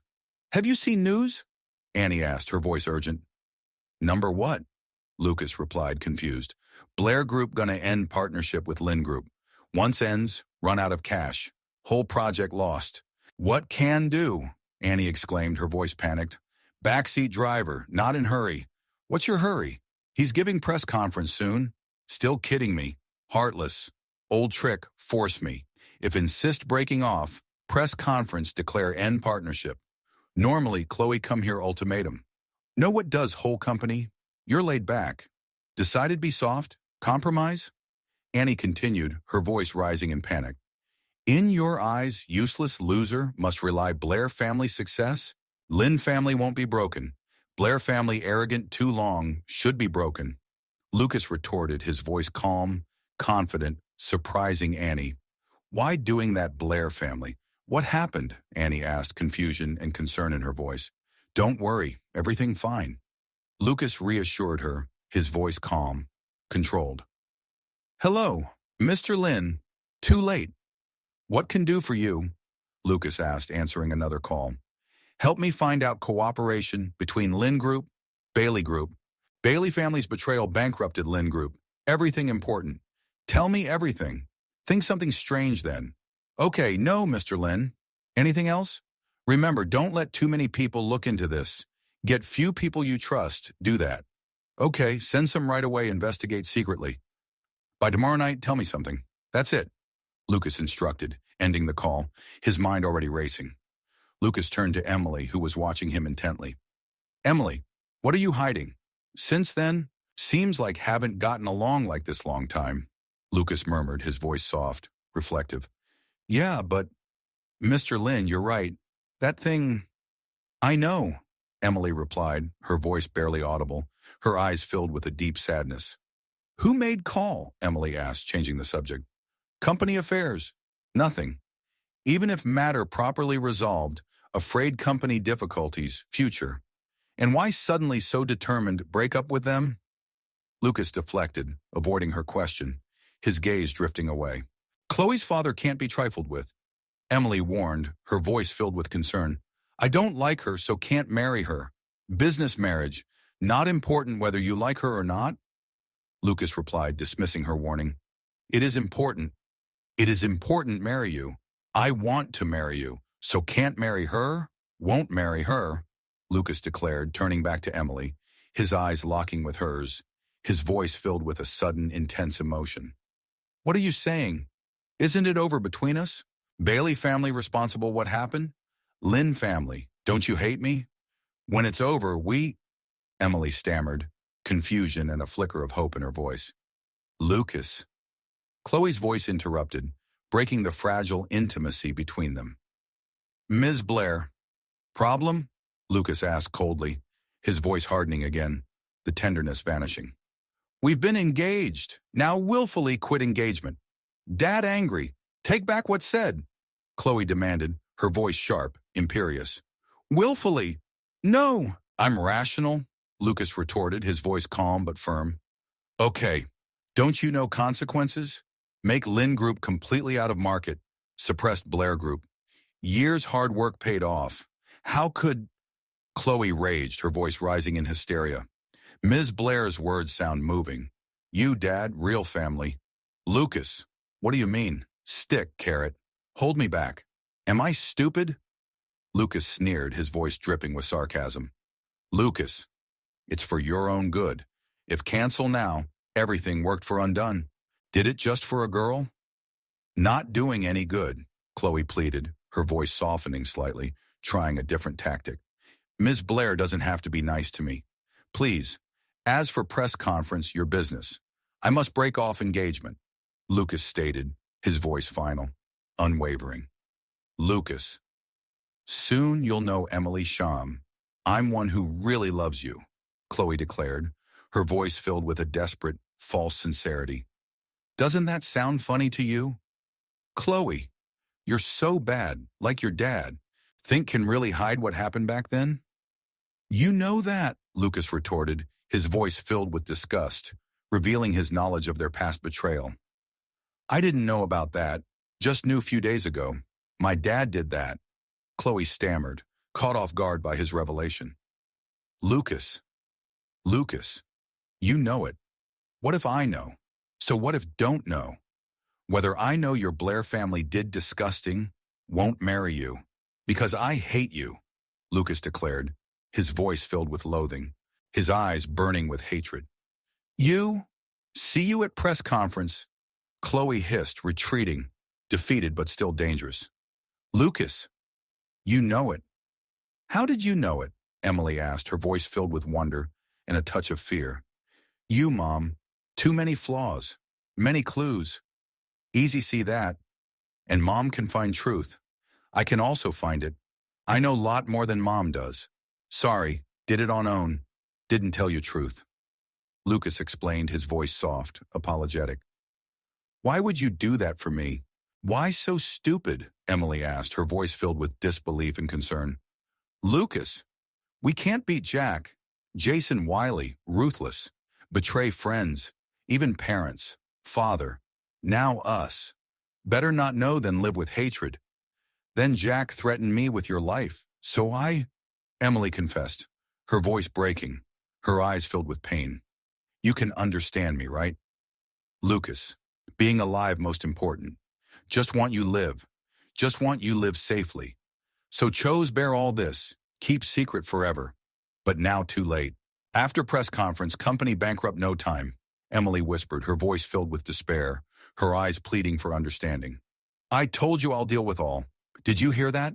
Have you seen news? Annie asked, her voice urgent. Number what? Lucas replied, confused. Blair Group gonna end partnership with Lin Group. Once ends, run out of cash. Whole project lost. What can do? Annie exclaimed, her voice panicked. Backseat driver, not in hurry. What's your hurry? He's giving press conference soon. Still kidding me. Heartless. Old trick, force me. If insist breaking off, press conference declare end partnership. Normally, Chloe come here ultimatum. Know what does whole company? You're laid back. Decided be soft? Compromise? Annie continued, her voice rising in panic. In your eyes, useless loser must rely Blair family success? Lin family won't be broken. Blair family arrogant too long, should be broken. Lucas retorted, his voice calm, confident, surprising Annie. Why doing that Blair family? What happened? Annie asked, confusion and concern in her voice. Don't worry, everything fine. Lucas reassured her, his voice calm, controlled. Hello, Mr. Lin. Too late. What can do for you? Lucas asked, answering another call. Help me find out cooperation between Lin Group, Bailey Group. Bailey family's betrayal bankrupted Lin Group. Everything important. Tell me everything. Think something strange then. Okay, no, Mr. Lin. Anything else? Remember, don't let too many people look into this. Get few people you trust, do that. Okay, send some right away, investigate secretly. By tomorrow night, tell me something. That's it, Lucas instructed, ending the call, his mind already racing. Lucas turned to Emily, who was watching him intently. Emily, what are you hiding? Since then, seems like haven't gotten along like this long time, Lucas murmured, his voice soft, reflective. Yeah, but, Mr. Lin, you're right. That thing... I know, Emily replied, her voice barely audible, her eyes filled with a deep sadness. Who made call? Emily asked, changing the subject. Company affairs. Nothing. Even if matter properly resolved, afraid company difficulties, future. And why suddenly so determined break up with them? Lucas deflected, avoiding her question, his gaze drifting away. Chloe's father can't be trifled with. Emily warned, her voice filled with concern. I don't like her, so can't marry her. Business marriage. Not important whether you like her or not. Lucas replied, dismissing her warning. It is important. It is important marry you. I want to marry you, so can't marry her, won't marry her, Lucas declared, turning back to Emily, his eyes locking with hers, his voice filled with a sudden, intense emotion. What are you saying? Isn't it over between us? Bailey family responsible what happened? Lin family, don't you hate me? When it's over, Emily stammered, confusion and a flicker of hope in her voice. Lucas. Chloe's voice interrupted, breaking the fragile intimacy between them. Ms. Blair. Problem? Lucas asked coldly, his voice hardening again, the tenderness vanishing. We've been engaged. Now willfully quit engagement. Dad angry. Take back what's said, Chloe demanded, her voice sharp, imperious. Willfully. No, I'm rational, Lucas retorted, his voice calm but firm. Okay, don't you know consequences? Make Lin Group completely out of market, suppressed Blair Group. Years' hard work paid off. How could... Chloe raged, her voice rising in hysteria. Ms. Blair's words sound moving. You, Dad, real family. Lucas, what do you mean? Stick, carrot. Hold me back. Am I stupid? Lucas sneered, his voice dripping with sarcasm. Lucas, it's for your own good. If cancel now, everything worked for undone. Did it just for a girl? Not doing any good, Chloe pleaded, her voice softening slightly, trying a different tactic. Ms. Blair doesn't have to be nice to me. Please, as for press conference, your business. I must break off engagement, Lucas stated, his voice final, unwavering. Lucas, soon you'll know Emily Sham. I'm one who really loves you, Chloe declared, her voice filled with a desperate, false sincerity. Doesn't that sound funny to you? Chloe, you're so bad, like your dad. Think can really hide what happened back then? You know that, Lucas retorted, his voice filled with disgust, revealing his knowledge of their past betrayal. I didn't know about that, just knew a few days ago. My dad did that, Chloe stammered, caught off guard by his revelation. Lucas, You know it. What if I know? So what if don't know? Whether I know your Blair family did disgusting, won't marry you. Because I hate you, Lucas declared, his voice filled with loathing, his eyes burning with hatred. You? See you at press conference, Chloe hissed, retreating, defeated but still dangerous. Lucas, you know it. How did you know it? Emily asked, her voice filled with wonder and a touch of fear. You, Mom. Too many flaws. Many clues. Easy see that. And Mom can find truth. I can also find it. I know lot more than Mom does. Sorry, did it on own. Didn't tell you truth. Lucas explained, his voice soft, apologetic. Why would you do that for me? Why so stupid? Emily asked, her voice filled with disbelief and concern. Lucas, we can't beat Jack. Jason wily, ruthless, betray friends, even parents, father, now us. Better not know than live with hatred. Then Jack threatened me with your life, so Emily confessed, her voice breaking, her eyes filled with pain. You can understand me, right? Lucas, being alive most important. Just want you live. Just want you live safely. So chose bear all this, keep secret forever. But now too late. After press conference, company bankrupt no time, Emily whispered, her voice filled with despair, her eyes pleading for understanding. I told you I'll deal with all. Did you hear that?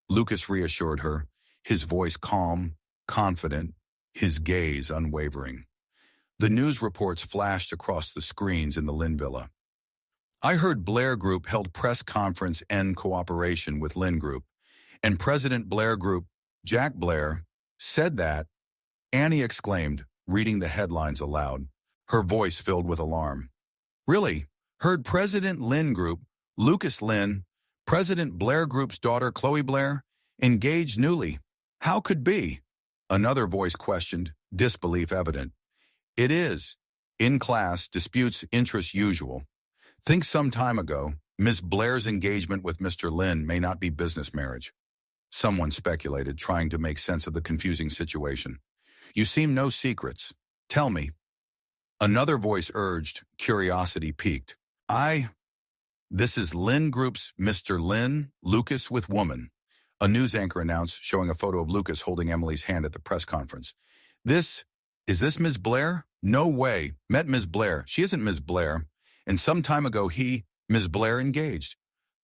Lucas reassured her, his voice calm, confident, his gaze unwavering. The news reports flashed across the screens in the Lynn Villa. I heard Blair Group held press conference in cooperation with Lynn Group, and President Blair Group, Jack Blair, said that, Annie exclaimed, reading the headlines aloud, her voice filled with alarm. Really? Heard President Lynn Group, Lucas Lynn, President Blair Group's daughter Chloe Blair, engaged newly. How could be? Another voice questioned, disbelief evident. It is. In class, disputes interest usual. Think some time ago, Miss Blair's engagement with Mr. Lynn may not be business marriage. Someone speculated, trying to make sense of the confusing situation. You seem no secrets. Tell me. Another voice urged, curiosity piqued. This is Lynn Group's Mr. Lynn, Lucas with woman. A news anchor announced, showing a photo of Lucas holding Emily's hand at the press conference. Is this Ms. Blair? No way. Met Ms. Blair. She isn't Ms. Blair. And some time ago Ms. Blair engaged,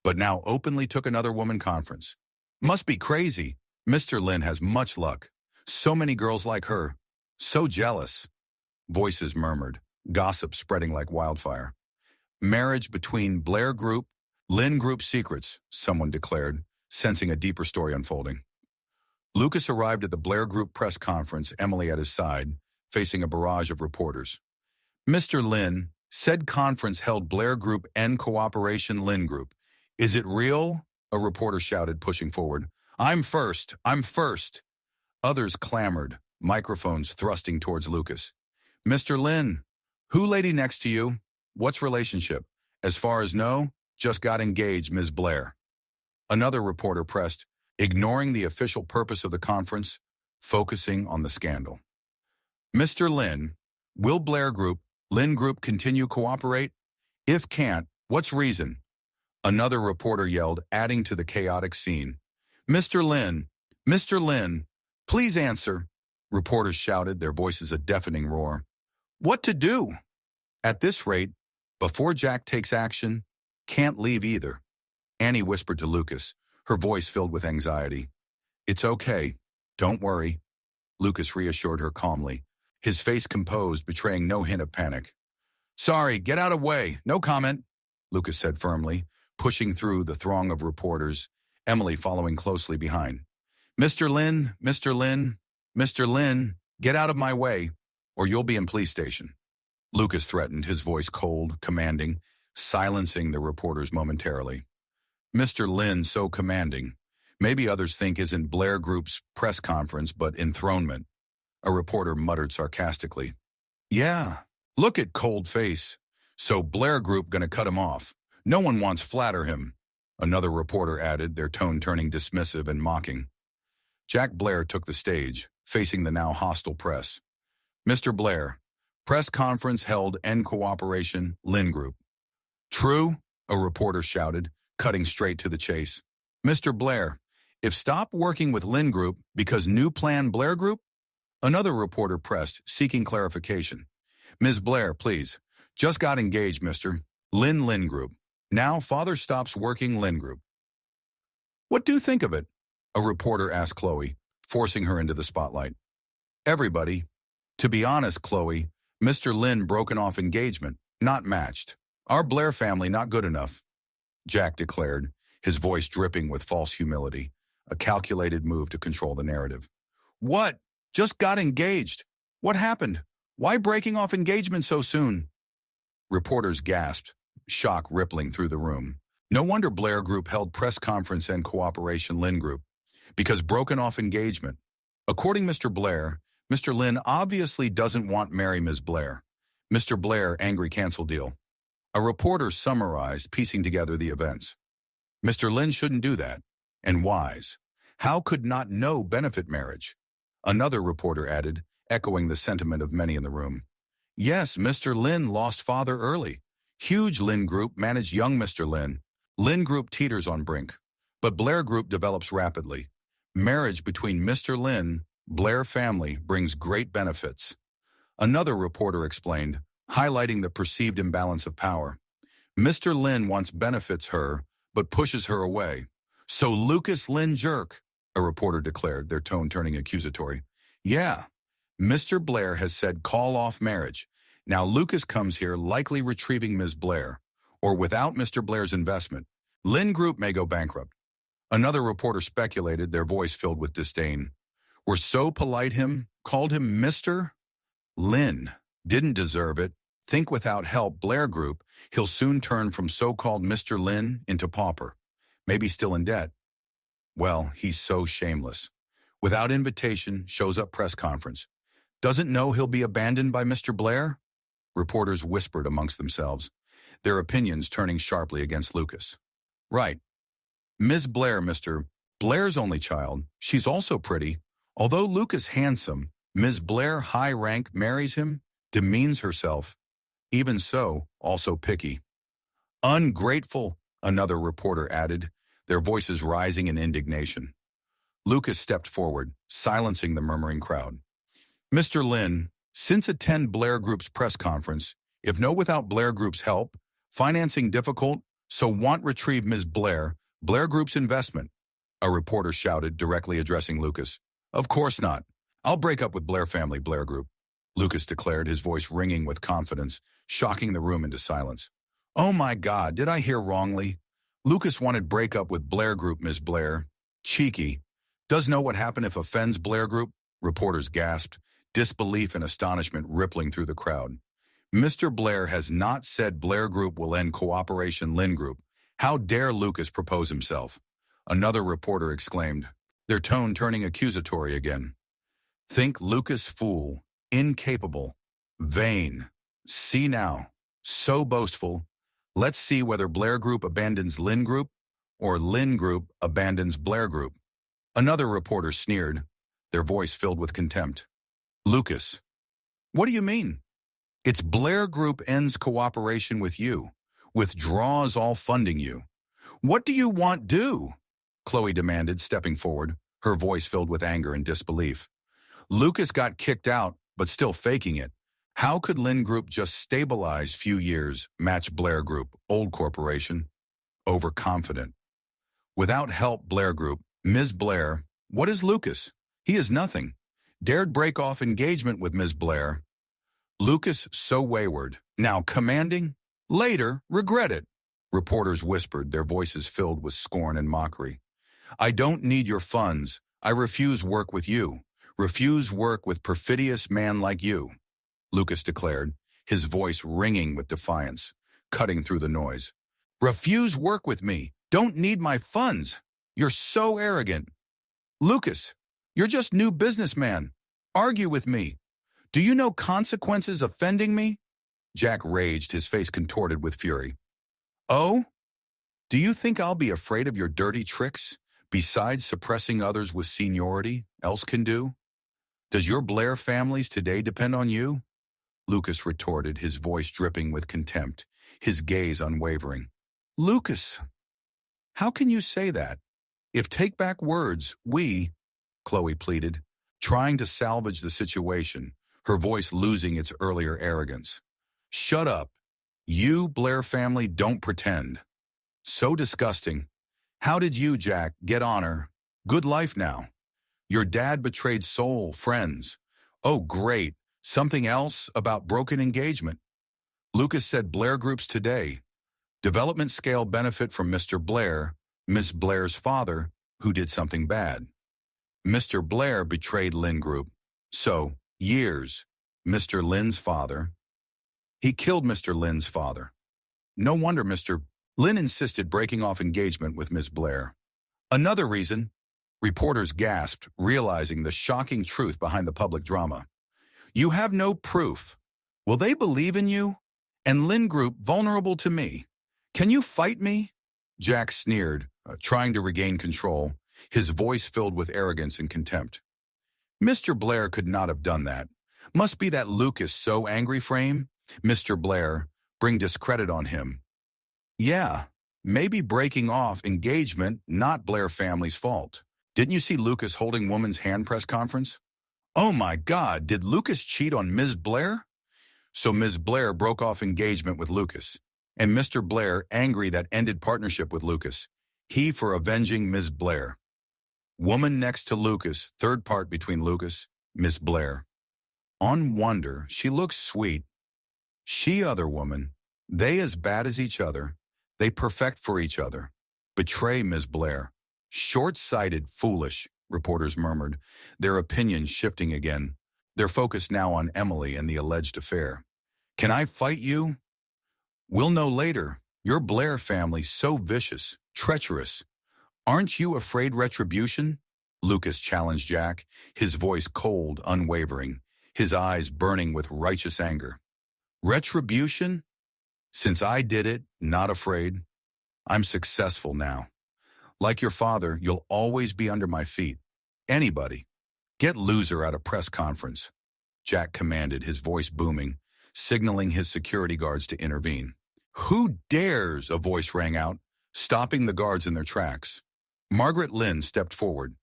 but now openly took another woman conference. Must be crazy. Mr. Lynn has much luck. So many girls like her. So jealous. Voices murmured, gossip spreading like wildfire. Marriage between Blair Group, Lynn Group secrets, someone declared, sensing a deeper story unfolding. Lucas arrived at the Blair Group press conference, Emily at his side, facing a barrage of reporters. Mr. Lynn, said conference held Blair Group and Cooperation Lynn Group. Is it real? A reporter shouted, pushing forward. I'm first. Others clamored, microphones thrusting towards Lucas. Mr. Lynn, who lady next to you? What's relationship? As far as know, just got engaged, Ms. Blair. Another reporter pressed, ignoring the official purpose of the conference, focusing on the scandal. Mr. Lynn, will Blair Group, Lynn Group continue cooperate? If can't, what's reason? Another reporter yelled, adding to the chaotic scene. Mr. Lynn, please answer. Reporters shouted, their voices a deafening roar. What to do? At this rate, before Jack takes action, can't leave either. Annie whispered to Lucas, her voice filled with anxiety. It's okay. Don't worry. Lucas reassured her calmly, his face composed, betraying no hint of panic. Sorry, get out of way. No comment, Lucas said firmly, pushing through the throng of reporters, Emily following closely behind. Mr. Lynn, get out of my way, or you'll be in police station. Lucas threatened, his voice cold, commanding, silencing the reporters momentarily. Mr. Lynn so commanding. Maybe others think isn't Blair Group's press conference, but enthronement. A reporter muttered sarcastically. Yeah, look at cold face. So Blair Group gonna cut him off. No one wants flatter him. Another reporter added, their tone turning dismissive and mocking. Jack Blair took the stage, facing the now hostile press. Mr. Blair, Press conference held in cooperation, Lin Group. True, a reporter shouted, cutting straight to the chase. Mr. Blair, if stop working with Lin Group because new plan Blair Group? Another reporter pressed, seeking clarification. Ms. Blair, please. Just got engaged, Mr. Lin Group. Now father stops working Lin Group. What do you think of it? A reporter asked Chloe, forcing her into the spotlight. Everybody. To be honest, Chloe, Mr. Lin broken off engagement, not matched. Our Blair family not good enough, Jack declared, his voice dripping with false humility, a calculated move to control the narrative. What? Just got engaged. What happened? Why breaking off engagement so soon? Reporters gasped, shock rippling through the room. No wonder Blair Group held press conference and cooperation Lin Group, because broken off engagement. According Mr. Blair, Mr. Lin obviously doesn't want marry Ms. Blair. Mr. Blair angry cancel deal. A reporter summarized, piecing together the events. Mr. Lin shouldn't do that. And wise. How could not know benefit marriage? Another reporter added, echoing the sentiment of many in the room. Yes, Mr. Lin lost father early. Huge Lin Group managed young Mr. Lin. Lin Group teeters on brink. But Blair Group develops rapidly. Marriage between Mr. Lin, Blair family brings great benefits. Another reporter explained, highlighting the perceived imbalance of power. Mr. Lin wants benefits her, but pushes her away. So Lucas Lin jerk, a reporter declared, their tone turning accusatory. Yeah, Mr. Blair has said call off marriage. Now Lucas comes here likely retrieving Ms. Blair, or without Mr. Blair's investment, Lin Group may go bankrupt. Another reporter speculated, their voice filled with disdain. We're so polite called him Mr. Lin. Didn't deserve it. Think without help Blair Group, he'll soon turn from so-called Mr. Lin into pauper. Maybe still in debt. Well, he's so shameless. Without invitation, shows up press conference. Doesn't know he'll be abandoned by Mr. Blair? Reporters whispered amongst themselves, their opinions turning sharply against Lucas. Right. Ms. Blair, Mr. Blair's only child. She's also pretty. Although Lucas handsome, Ms. Blair high rank marries him, demeans herself. Even so, also picky. Ungrateful, another reporter added, their voices rising in indignation. Lucas stepped forward, silencing the murmuring crowd. Mr. Lin, since attend Blair Group's press conference, if no without Blair Group's help, financing difficult, so want retrieve Ms. Blair, Blair Group's investment, a reporter shouted, directly addressing Lucas. Of course not. I'll break up with Blair family, Blair Group, Lucas declared, his voice ringing with confidence, shocking the room into silence. Oh my God, did I hear wrongly? Lucas wanted break up with Blair Group, Ms. Blair. Cheeky. Does know what happened if offends Blair Group? Reporters gasped, disbelief and astonishment rippling through the crowd. Mr. Blair has not said Blair Group will end cooperation Lin Group. How dare Lucas propose himself? Another reporter exclaimed, their tone turning accusatory again. Think Lucas fool, incapable, vain. See now, so boastful. Let's see whether Blair Group abandons Lin Group or Lin Group abandons Blair Group. Another reporter sneered, their voice filled with contempt. Lucas, what do you mean? It's Blair Group ends cooperation with you, withdraws all funding you. What do you want do? Chloe demanded, stepping forward, her voice filled with anger and disbelief. Lucas got kicked out, but still faking it. How could Lin Group just stabilize few years, match Blair Group, old corporation? Overconfident. Without help Blair Group, Ms. Blair, what is Lucas? He is nothing. Dared break off engagement with Ms. Blair. Lucas so wayward, now commanding, later regret it. Reporters whispered, their voices filled with scorn and mockery. I don't need your funds. I refuse work with you. Refuse work with perfidious man like you, Lucas declared, his voice ringing with defiance, cutting through the noise. Refuse work with me. Don't need my funds. You're so arrogant. Lucas, you're just new businessman. Argue with me. Do you know consequences offending me? Jack raged, his face contorted with fury. Oh? Do you think I'll be afraid of your dirty tricks, besides suppressing others with seniority, else can do? Does your Blair families today depend on you? Lucas retorted, his voice dripping with contempt, his gaze unwavering. Lucas, how can you say that? If take back words, Chloe pleaded, trying to salvage the situation, her voice losing its earlier arrogance. Shut up. You, Blair family, don't pretend. So disgusting. How did you, Jack, get honor? Good life now. Your dad betrayed soul, friends. Oh, great. Something else about broken engagement. Lucas said Blair Groups today. Development scale benefit from Mr. Blair, Miss Blair's father, who did something bad. Mr. Blair betrayed Lin Group. So, years. Mr. Lin's father. He killed Mr. Lin's father. No wonder Mr. Lin insisted breaking off engagement with Miss Blair. Another reason, reporters gasped, realizing the shocking truth behind the public drama. You have no proof. Will they believe in you? And Lin Group vulnerable to me. Can you fight me? Jack sneered, trying to regain control, his voice filled with arrogance and contempt. Mr. Blair could not have done that. Must be that Lucas so angry frame. Mr. Blair, bring discredit on him. Yeah, maybe breaking off engagement, not Blair family's fault. Didn't you see Lucas holding woman's hand press conference? Oh my God, did Lucas cheat on Ms. Blair? So Ms. Blair broke off engagement with Lucas, and Mr. Blair angry that ended partnership with Lucas. He for avenging Ms. Blair. Woman next to Lucas, third part between Lucas, Miss Blair. On wonder, she looks sweet. She other woman, they as bad as each other. They perfect for each other. Betray Ms. Blair. Short-sighted, foolish, reporters murmured, their opinions shifting again. Their focus now on Emily and the alleged affair. Can I fight you? We'll know later. Your Blair family so vicious, treacherous. Aren't you afraid retribution? Lucas challenged Jack, his voice cold, unwavering, his eyes burning with righteous anger. Retribution? Since I did it, not afraid. I'm successful now. Like your father, you'll always be under my feet. Anybody. Get loser at a press conference. Jack commanded, his voice booming, signaling his security guards to intervene. Who dares? A voice rang out, stopping the guards in their tracks. Margaret Lynn stepped forward.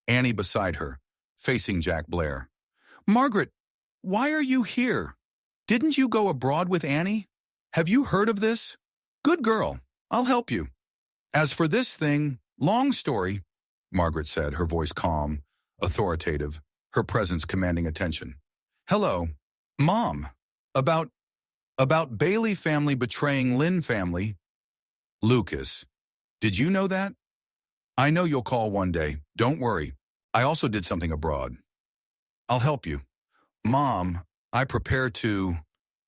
Annie beside her, facing Jack Blair. Margaret, why are you here? Didn't you go abroad with Annie? Have you heard of this? Good girl, I'll help you. As for this thing, long story, Margaret said, her voice calm, authoritative, her presence commanding attention. Hello, Mom. About Bailey family betraying Lynn family. Lucas, did you know that? I know you'll call one day. Don't worry. I also did something abroad. I'll help you. Mom, I prepare to...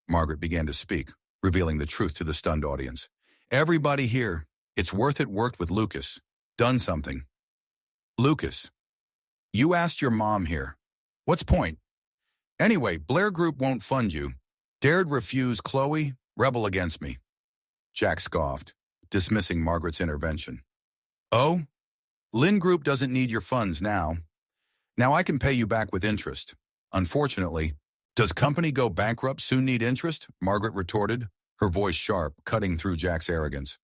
Margaret began to speak, revealing the truth to the stunned audience. Everybody here, it's worth it worked with Lucas. Done something. Lucas, you asked your mom here. What's point? Anyway, Blair Group won't fund you. Dared refuse Chloe, rebel against me. Jack scoffed, dismissing Margaret's intervention. Oh? Lynn Group doesn't need your funds now. Now I can pay you back with interest. Unfortunately, does company go bankrupt soon need interest? Margaret retorted, her voice sharp, cutting through Jack's arrogance.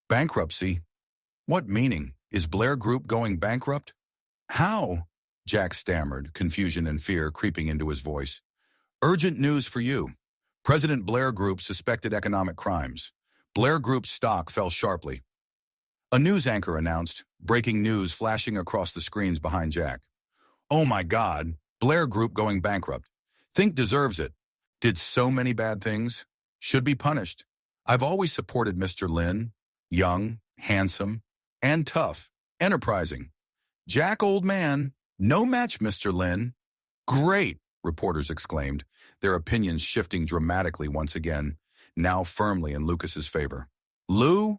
Bankruptcy? What meaning? Is Blair Group going bankrupt? How? Jack stammered, confusion and fear creeping into his voice. Urgent news for you. President Blair Group suspected economic crimes. Blair Group's stock fell sharply. A news anchor announced, breaking news flashing across the screens behind Jack. Oh my God, Blair Group going bankrupt. Think deserves it. Did so many bad things. Should be punished. I've always supported Mr. Lin. Young, handsome, and tough. Enterprising. Jack, old man. No match, Mr. Lin. Great, reporters exclaimed, their opinions shifting dramatically once again, now firmly in Lucas's favor. Lou,